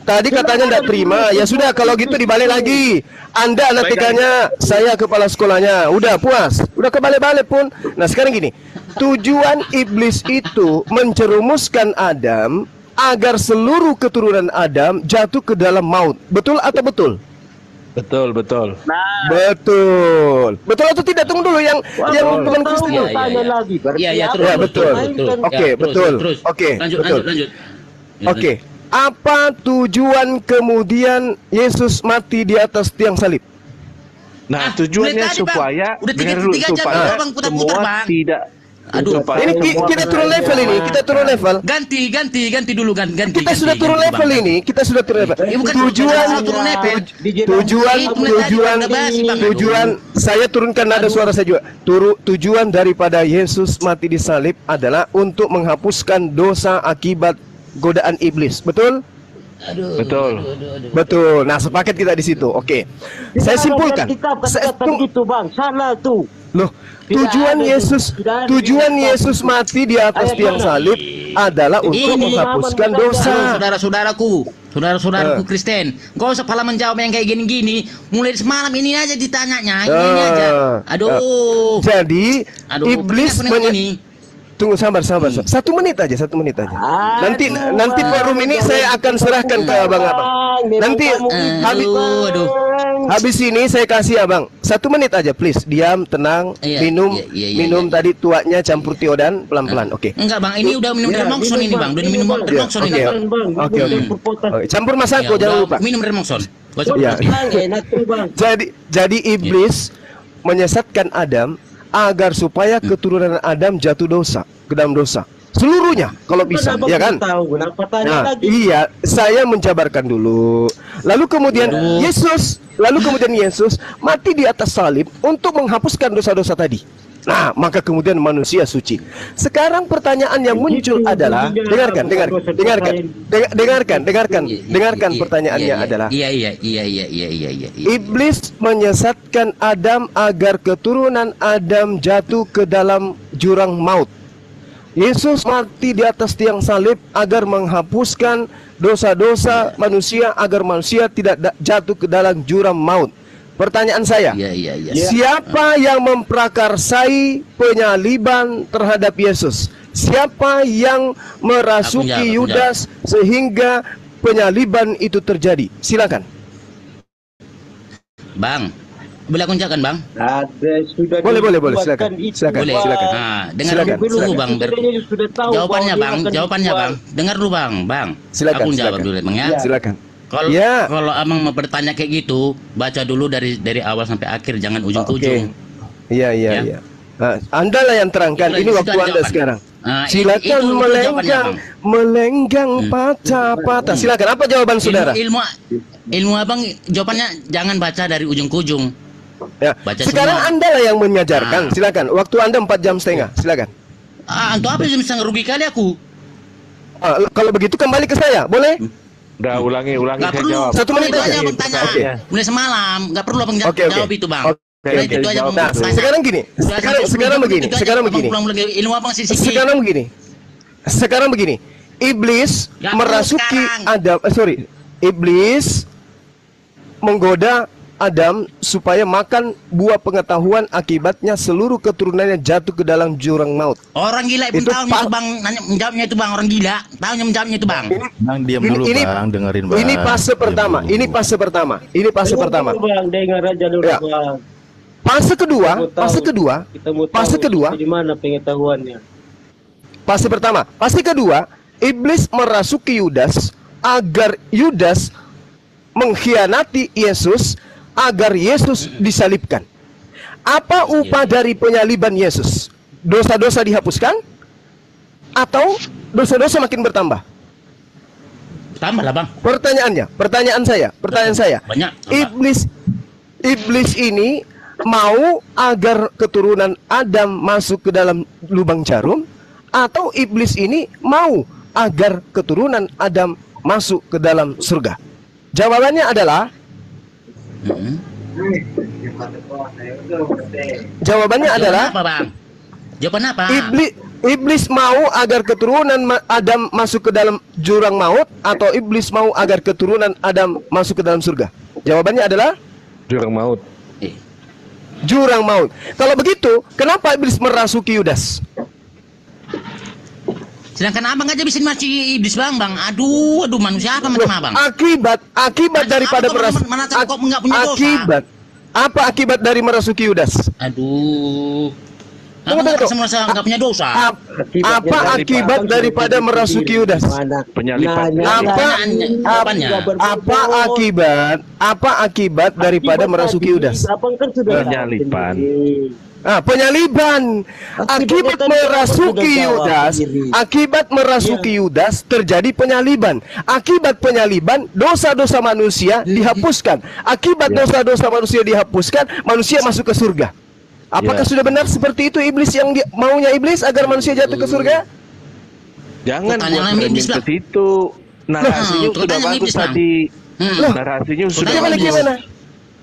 Tadi katanya enggak terima. Ya sudah, kalau gitu dibalik lagi. Anda anak TK-nya, saya kepala sekolahnya. Udah puas. Udah kebalik-balik pun. Nah, sekarang gini. Tujuan iblis itu menjerumuskan Adam agar seluruh keturunan Adam jatuh ke dalam maut. Betul atau betul? Betul. Betul atau tidak? Tunggu dulu yang teman Kristen. Iya, terus. Ya, betul. Oke, betul. Terus. Oke, Lanjut. Oke. Apa tujuan kemudian Yesus mati di atas tiang salib? Nah, tujuannya supaya supaya semua tidak. Ini kita turun level ini, Ganti dulu kan. Kita sudah turun level ini, Tujuan saya turunkan nada suara saya juga. Tujuan daripada Yesus mati di salib adalah untuk menghapuskan dosa akibat godaan iblis. Betul? Betul. Nah, sepakat kita di situ. Oke. Saya simpulkan. Begitu, Bang. Salah tuh. Loh, tujuan Yesus mati di atas tiang salib adalah untuk menghapuskan dosa. Saudara-saudaraku Kristen, gak usah pala menjawab yang kayak gini-gini. Mulai semalam ini aja ditanyanya, ini aja. Jadi iblis Tunggu, sabar. 1 menit aja. Nanti forum ini saya akan serahkan ke abang-abang. Nanti habis ini saya kasih abang 1 menit aja, please. Diam, tenang, minum tadi tuaknya campur tiodan pelan-pelan. Oke. Enggak, Bang. Ini udah minum Remoxon ini, Bang. Udah minum Remoxon ini. Oke. Campur masako, jangan lupa. Minum Remoxon. Jadi iblis menyesatkan Adam agar supaya keturunan Adam jatuh ke dalam dosa seluruhnya kalau bisa, ya kan? Nah, iya, saya menjabarkan dulu. Lalu kemudian Yesus mati di atas salib untuk menghapuskan dosa-dosa tadi. Nah, maka kemudian manusia suci. Sekarang pertanyaan yang muncul adalah, dengarkan pertanyaannya adalah, iblis menyesatkan Adam agar keturunan Adam jatuh ke dalam jurang maut. Yesus mati di atas tiang salib agar menghapuskan dosa-dosa manusia, agar manusia tidak jatuh ke dalam jurang maut. Pertanyaan saya, siapa yang memprakarsai penyaliban terhadap Yesus? Siapa yang merasuki Yudas sehingga penyaliban itu terjadi? Silakan. Bang, boleh aku ucapkan, Bang? Boleh, silakan. Nah, dengar dulu, Bang. Jawabannya, Bang. Dengar dulu, Bang. Silakan. Aku jawab dulu, Bang, ya. Silakan. Kalau abang mau bertanya kayak gitu, baca dulu dari awal sampai akhir, jangan ujung ke ujung. Iya. Anda lah yang terangkan. Ini waktu Anda sekarang. Silakan melenggang patah-patah. Silakan. Apa jawaban saudara? Ilmu abang jawabannya jangan baca dari ujung ke ujung. Ya. Baca sekarang semua. Anda lah yang mengajarkan. Silakan. Waktu Anda 4 jam setengah. Silakan. Untuk apa bisa ngerugi kali aku? Kalau begitu kembali ke saya, boleh? Udah ulangi Nggak saya perlu. jawab. 1 menit aja. Abang tanya. Mulai semalam, nggak perlu abang jawab itu, Bang. Itu aja Nah, sekarang begini. Sekarang begini. Iblis merasuki Adam. Iblis menggoda Adam supaya makan buah pengetahuan, akibatnya seluruh keturunannya jatuh ke dalam jurang maut. Orang gila itu tahu itu, Bang. Nanya menjawabnya itu, Bang. Orang gila tahunya menjawabnya itu, Bang. Bang, diam dulu, Bang. Dengerin, Bang. Ini fase pertama. Bang, dengar aja dulu, Bang. Fase kedua. Di mana pengetahuannya? Fase pertama. Fase kedua, iblis merasuki Yudas agar Yudas mengkhianati Yesus agar Yesus disalibkan. Apa upah dari penyaliban Yesus? Dosa-dosa dihapuskan atau dosa-dosa makin bertambah? Tambah lah, Bang. Pertanyaan saya. Banyak. Iblis ini mau agar keturunan Adam masuk ke dalam lubang jarum, atau iblis ini mau agar keturunan Adam masuk ke dalam surga? Jawabannya adalah apa, Bang? Jawaban apa? Iblis mau agar keturunan Adam masuk ke dalam jurang maut, atau iblis mau agar keturunan Adam masuk ke dalam surga? Jawabannya adalah jurang maut. Jurang maut. Kalau begitu, kenapa iblis merasuki Yudas? Sedangkan abang aja bisa dimasuki iblis, Bang. Aduh, manusia apa macam abang? Akibat daripada apa akibat dari merasuki Yudas? Aduh. Abang merasa nggak punya dosa. Apa akibat daripada merasuki Yudas? Penyalipan. Apa akibat daripada merasuki Yudas? Penyalipan. Penyaliban. Akibat merasuki Yudas terjadi penyaliban. Akibat penyaliban, dosa-dosa manusia dihapuskan. Akibat dosa-dosa manusia dihapuskan, manusia masuk ke surga. Apakah sudah benar seperti itu iblis yang maunya iblis agar manusia jatuh ke surga? Jangan buat iblis ke situ. Narasinya sudah bagus tadi. Narasinya sudah bagus.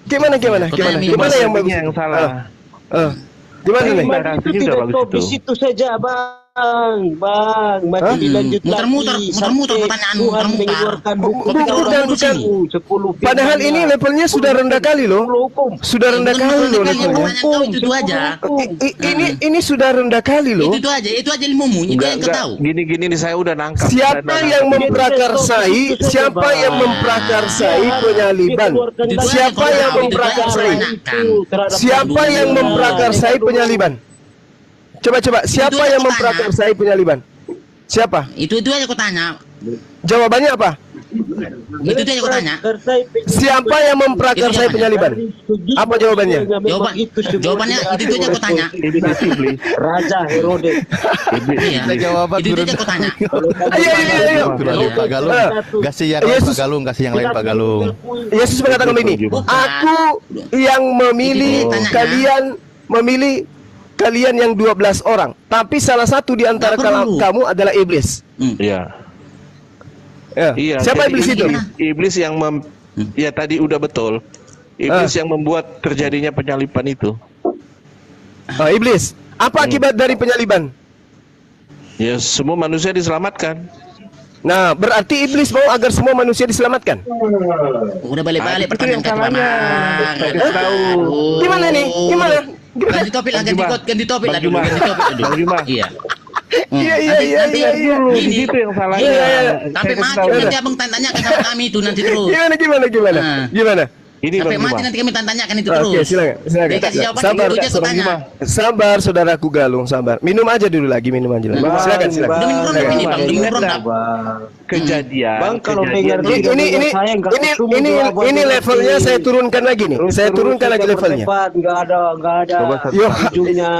Gimana yang bagus? Yang salah. Gimana nih? Narasinya sudah bagus itu. Di situ saja, Bang. Masih dilanjut muter-muter pertanyaan, Padahal ini levelnya sudah rendah kali loh. Sudah rendah kali loh levelnya. Itu aja. Ini sudah rendah kali loh. Itu aja ilmumu, itu yang kau tahu. Gini nih saya udah nangkap. Siapa yang memprakarsai penyaliban? Siapa yang memprakarsai penyaliban? Coba, siapa yang memprakarsai penyaliban? Siapa? Itu aja kau tanya. Jawabannya apa? Itu aja kau tanya. Siapa yang memprakarsai penyaliban? Apa jawabannya? Jawabannya itu aja kau tanya. Raja Herodes. Itu aja kau tanya. Ayo. Pak Galung, kasih yang lain Pak Galung, kasih yang lain Pak Galung. Yesus mengatakan begini, aku yang memilih kalian yang 12 orang, tapi salah satu di antara kamu adalah iblis. Iya. Siapa iblis itu? Iblis yang ya tadi udah betul. Iblis yang membuat terjadinya penyaliban itu. Iblis. Apa akibat dari penyaliban? Ya, semua manusia diselamatkan. Nah, berarti iblis mau agar semua manusia diselamatkan. Udah balik-balik pertanyaan ke mana? Gimana nih? Gimana? Ganti topik lah dulu. Iya. Iya. Itu yang salahnya. Sampai mati nanti abang tanya ke sama kami itu nanti terus. Gimana? Ini sampai mati nanti kami tanyakan itu terus. Oke, silakan. Sabar, saudaraku Galung, sabar. Minum aja dulu lagi, Silakan. Udah minum rendang ini, Bang. Minum rendang. Kejadian. Bang, kalau dengar ini levelnya saya turunkan lagi nih. Saya turunkan lagi levelnya. Enggak ada ujungnya.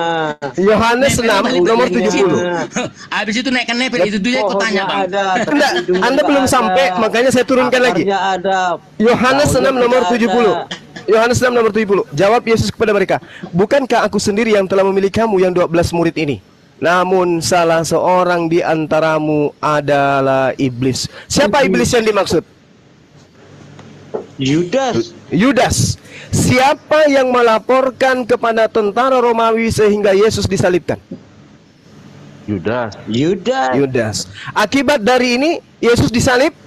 Yohanes 6 nomor 70. Habis itu naikkan level itu dulu aku tanya, Bang. Anda belum sampai, makanya saya turunkan lagi. Yohanes 6 nomor 70. Yohanes 6 nomor 70. Jawab Yesus kepada mereka, bukankah aku sendiri yang telah memilih kamu yang 12 murid ini? Namun salah seorang di antaramu adalah iblis. Siapa iblis yang dimaksud? Yudas. Siapa yang melaporkan kepada tentara Romawi sehingga Yesus disalibkan? Yudas. Akibat dari ini Yesus disalib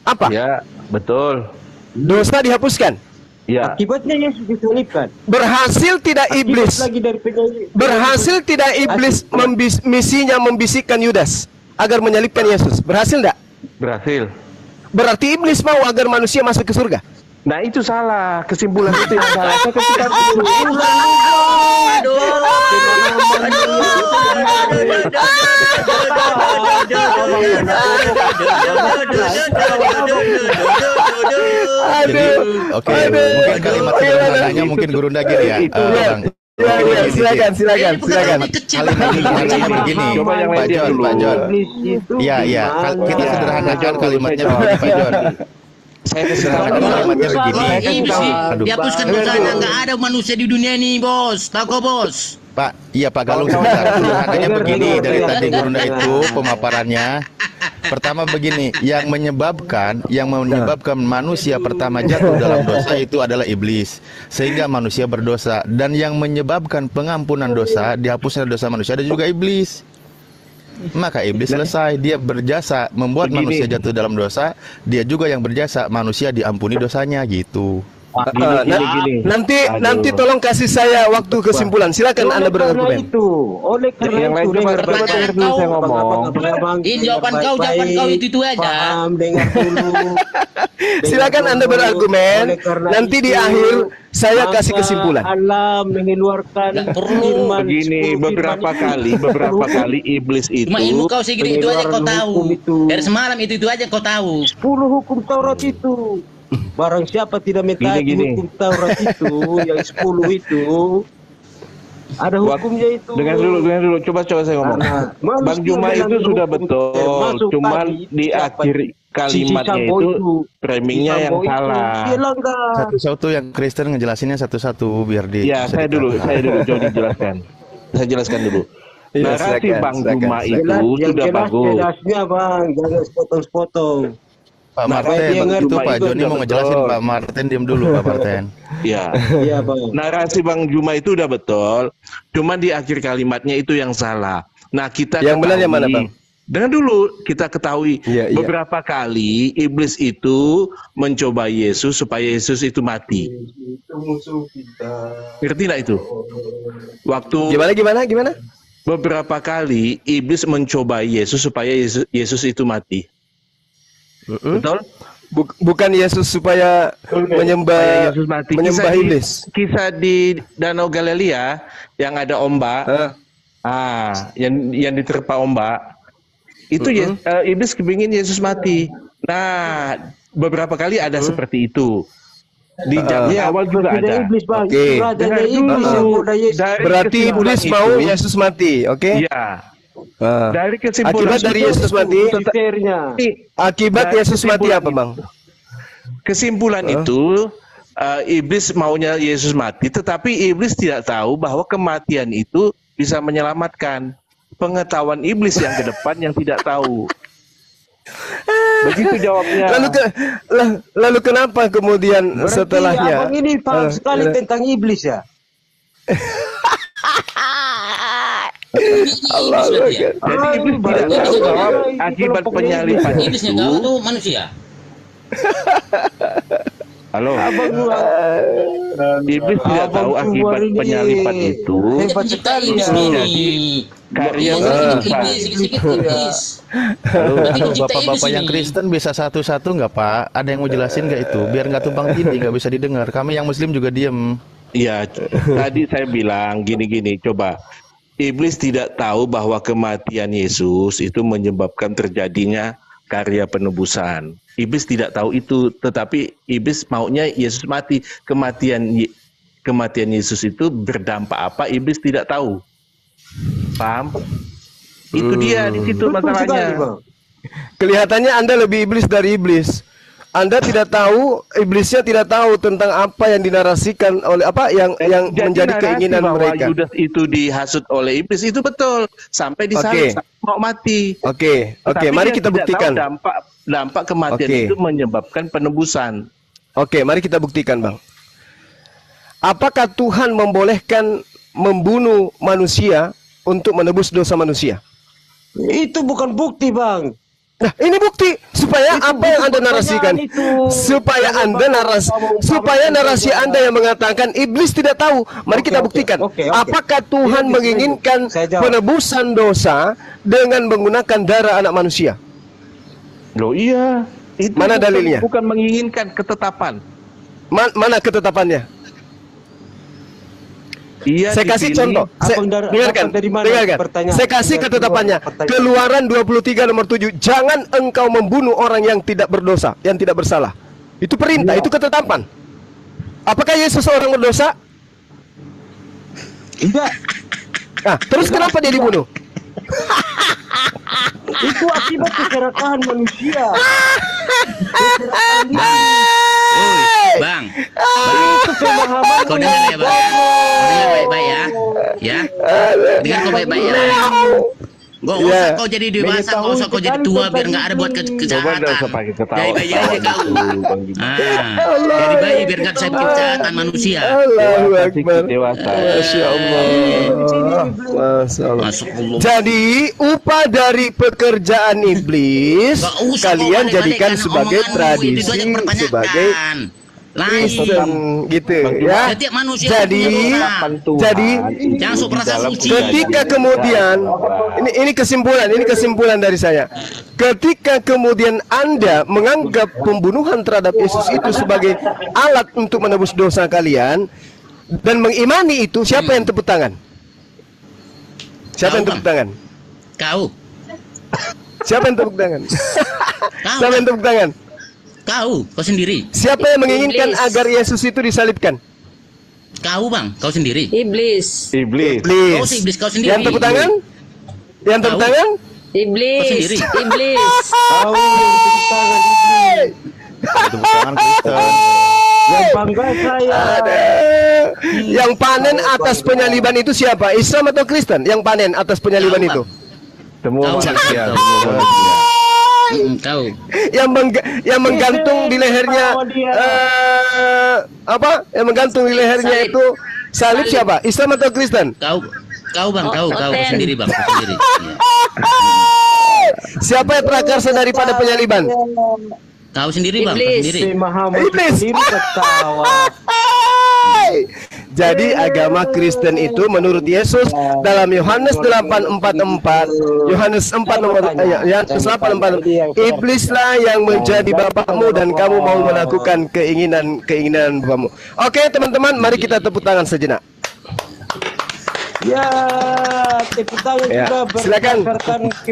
apa? Ya, betul. Dosa dihapuskan. Ya. Akibatnya Yesus disalibkan. Berhasil tidak iblis misinya membisikkan Yudas agar menyalibkan Yesus? Berhasil enggak? Berhasil. Berarti iblis mau agar manusia masuk ke surga? Nah itu salah, kesimpulan itu yang salah. Saya ketika Jadi, oke, mungkin kalimat sederhananya mungkin Gurunda gini ya, Bang. Ya, silakan. Kalimatnya begini, Pak Jon. Iya, kita sederhanakan kalimatnya begini, Pak Jon. Saya sederhanakan kalimatnya begini. Dihapuskan dosanya, nggak ada manusia di dunia ini, bos. Tahu kok, bos? Pak, iya Pak Galung sebentar. Sederhananya begini dari tadi Gurunda itu pemaparannya. Pertama begini, yang menyebabkan manusia pertama jatuh dalam dosa itu adalah iblis, sehingga manusia berdosa. Dan yang menyebabkan pengampunan dosa, dihapusnya dosa manusia, ada juga iblis. Maka iblis selesai, dia berjasa membuat manusia jatuh dalam dosa, dia juga yang berjasa manusia diampuni dosanya gitu. Nanti tolong kasih saya waktu kesimpulan. Silakan Anda berargumen. Oleh karena yang lain coba dengar dulu saya ngomong. Ini jawaban kau itu aja. Paham, dengar dulu. Silakan Anda berargumen. Nanti di akhir saya kasih kesimpulan. Allah mengeluarkan firman begini, beberapa kali iblis itu. Cuma ilmu kau segitu itu aja kau tahu. Dari semalam itu aja kau tahu. 10 hukum Taurat itu. Barang siapa tidak mentaati hukum Taurat itu, yang 10 itu, ada hukumnya itu. Dengar dulu. Coba saya ngomong. Bang Juma itu sudah betul, cuman di akhir kalimatnya itu framingnya yang salah. Satu-satu yang Kristen ngejelasinnya satu-satu biar di. Ya, saya dulu coba dijelaskan. Saya jelaskan dulu. Narasi Bang Juma itu sudah bagus. Jelasnya Bang, jangan sepotong-sepotong. Pak Martin, itu Pak Joni mau ngejelasin. Pak Martin diam dulu, Pak Martin. Iya, Bang. Narasi Bang Juma itu udah betul, cuman di akhir kalimatnya itu yang salah. Nah, kita yang benar yang mana, Bang? Dengar dulu, kita ketahui beberapa kali iblis itu mencoba Yesus supaya Yesus itu mati. Itu musuh kita. Ngerti nggak itu? Waktu gimana? Beberapa kali iblis mencoba Yesus supaya Yesus itu mati. Betul? Bukan Yesus supaya menyembah iblis. Kisah di Danau Galilea yang ada ombak, yang diterpa ombak, itu iblis kepingin Yesus mati. Nah, beberapa kali ada seperti itu. Di jam awal juga ada. Oke. Berarti iblis mau Yesus mati, oke? Iya. Dari kesimpulan akibat dari Yesus mati, akibat Yesus mati apa, Bang? Kesimpulan itu iblis maunya Yesus mati, tetapi iblis tidak tahu bahwa kematian itu bisa menyelamatkan. Pengetahuan iblis yang ke depan yang tidak tahu. Begitu jawabnya. Lalu kenapa kemudian berarti setelahnya? Abang ini paham sekali tentang iblis ya. Allah. Jadi iblis tidak tahu bahwa akibat penyalipan itu manusia. Halo. Iblis tidak tahu akibat penyalipan itu menjadi karya Halo, bapak-bapak yang Kristen bisa satu-satu nggak Pak? Ada yang mau jelasin nggak itu? Biar nggak tumpang tindih, nggak bisa didengar. Kami yang Muslim juga diem. Iya, tadi saya bilang gini-gini, coba. Iblis tidak tahu bahwa kematian Yesus itu menyebabkan terjadinya karya penebusan. Iblis tidak tahu itu, tetapi iblis maunya Yesus mati. Kematian Yesus itu berdampak apa? Iblis tidak tahu. Paham? Itu dia di situ masalahnya. Kelihatannya Anda lebih iblis dari iblis. Anda tidak tahu, iblisnya tidak tahu tentang apa yang dinarasikan oleh apa yang menjadi keinginan mereka. Yudas itu dihasut oleh iblis itu betul sampai disalib mau mati. Oke, mari kita buktikan. Dampak kematian itu menyebabkan penebusan. Oke, mari kita buktikan, Bang. Apakah Tuhan membolehkan membunuh manusia untuk menebus dosa manusia? Itu bukan bukti, Bang. Nah, ini bukti supaya apa yang Anda narasikan, supaya narasi Anda yang mengatakan iblis tidak tahu. Mari kita buktikan. Apakah Tuhan menginginkan penebusan dosa dengan menggunakan darah anak manusia? Loh iya, itu mana dalilnya? Bukan menginginkan ketetapan. Mana ketetapannya? Iya, Saya kasih dipilih. contoh. Dengarkan. Saya kasih ketetapannya. Keluaran 23 nomor 7. Jangan engkau membunuh orang yang tidak berdosa, yang tidak bersalah. Itu perintah, itu ketetapan. Apakah Yesus orang berdosa? Tidak. Nah, terus kenapa dia dibunuh? Itu akibat keserakahan manusia. Bang. Kau dengar ya, Bang. Kau dengar baik-baik ya. Ya. Dengar kau baik-baik ya. Gak usah kau jadi dewasa, gak usah kau jadi tua biar nggak ada buat kejahatan. Dari bayi aja kau. Dari bayi biar nggak bisa bikin kejahatan manusia. Allahu Akbar. Masya Allah. Masya Allah. Jadi upah dari pekerjaan iblis kalian jadikan sebagai tradisi, sebagai Kristen gitu ya. Jadi ketika kemudian ini kesimpulan dari saya. Ketika kemudian Anda menganggap pembunuhan terhadap Yesus itu sebagai alat untuk menebus dosa kalian dan mengimani itu, siapa yang tepuk tangan? Siapa yang tepuk tangan? Kau. Siapa yang tepuk tangan? Siapa yang tepuk tangan? Kau sendiri. Siapa yang menginginkan agar Yesus itu disalibkan? Kau, Bang, kau sendiri. Iblis. Kau sih iblis, kau sendiri. Yang tepuk tangan? Yang tepuk tangan? Iblis. Kau sendiri. Iblis. Kau yang tepuk tangan iblis. Tepuk tangan Kristen. Yang bangga saya. Yang panen atas penyaliban itu siapa? Islam atau Kristen? Yang panen atas penyaliban itu? Semua manusia. Kau yang menggantung di lehernya apa? Yang menggantung di lehernya itu salib siapa? Islam atau Kristen? Kau Bang, kau sendiri Bang, kau sendiri. Siapa yang prakarsa daripada penyaliban? Kau sendiri Bang, kau sendiri. Iblis. Jadi agama Kristen itu menurut Yesus dalam Yohanes 8:44, Yohanes 4 nomor Yohanes 8:44, iblislah yang menjadi bapakmu dan kamu mau melakukan keinginan bapakmu. Oke, teman-teman, mari kita tepuk tangan sejenak. Ya, tepuk tangan juga berdasarkan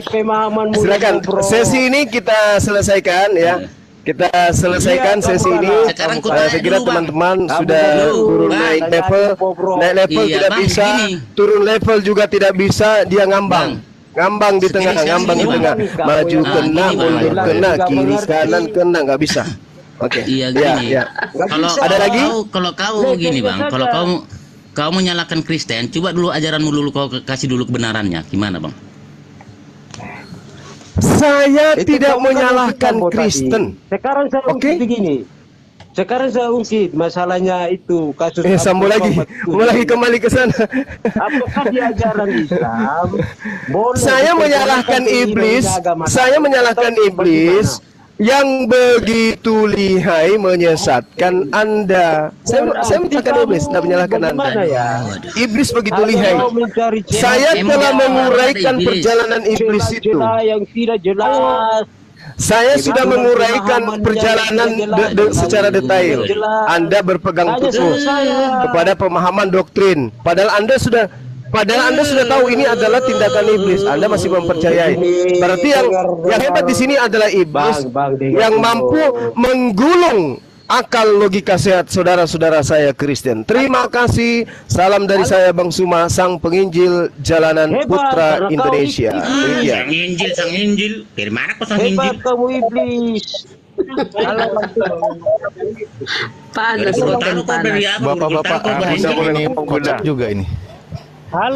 pemahamanmu. Silakan. Sesi ini kita selesaikan ya. Kita selesaikan sesi ini. Saya kira teman-teman sudah turun naik level tidak bisa, turun level juga tidak bisa, dia ngambang di tengah, maju kena, mundur kena, kiri kanan kena, nggak bisa. Oke. Iya gini. Kalau ada lagi? Kalau kau gini Bang, kalau kau menyalahkan Kristen, coba dulu ajaranmu dulu kau kasih dulu kebenarannya, gimana Bang? Saya tidak menyalahkan Kristen. Sekarang saya ungkit begini. Sekarang saya ungkit masalahnya itu kasus. Sambung lagi, mulai kembali ke sana. Apakah di ajaran Islam boleh saya menyalahkan iblis. Saya menyalahkan iblis yang begitu lihai menyesatkan Anda. Saya menyalahkan iblis, tidak menyalahkan Anda. Iblis begitu lihai. Saya telah menguraikan perjalanan iblis itu. Yang tidak jelas. Saya sudah menguraikan perjalanan secara detail. Anda berpegang teguh kepada pemahaman doktrin. Padahal Anda sudah tahu ini adalah tindakan iblis. Anda masih mempercayai. Berarti yang hebat di sini adalah iblis yang mampu menggulung akal logika sehat saudara-saudara saya Kristen. Terima kasih. Salam dari saya Bang Suma, sang penginjil jalanan Putra Indonesia. Sang Injil. Dari mana kau sang Injil? Hebat kamu iblis. Panas. Bapak-bapak, ini kocak juga ini.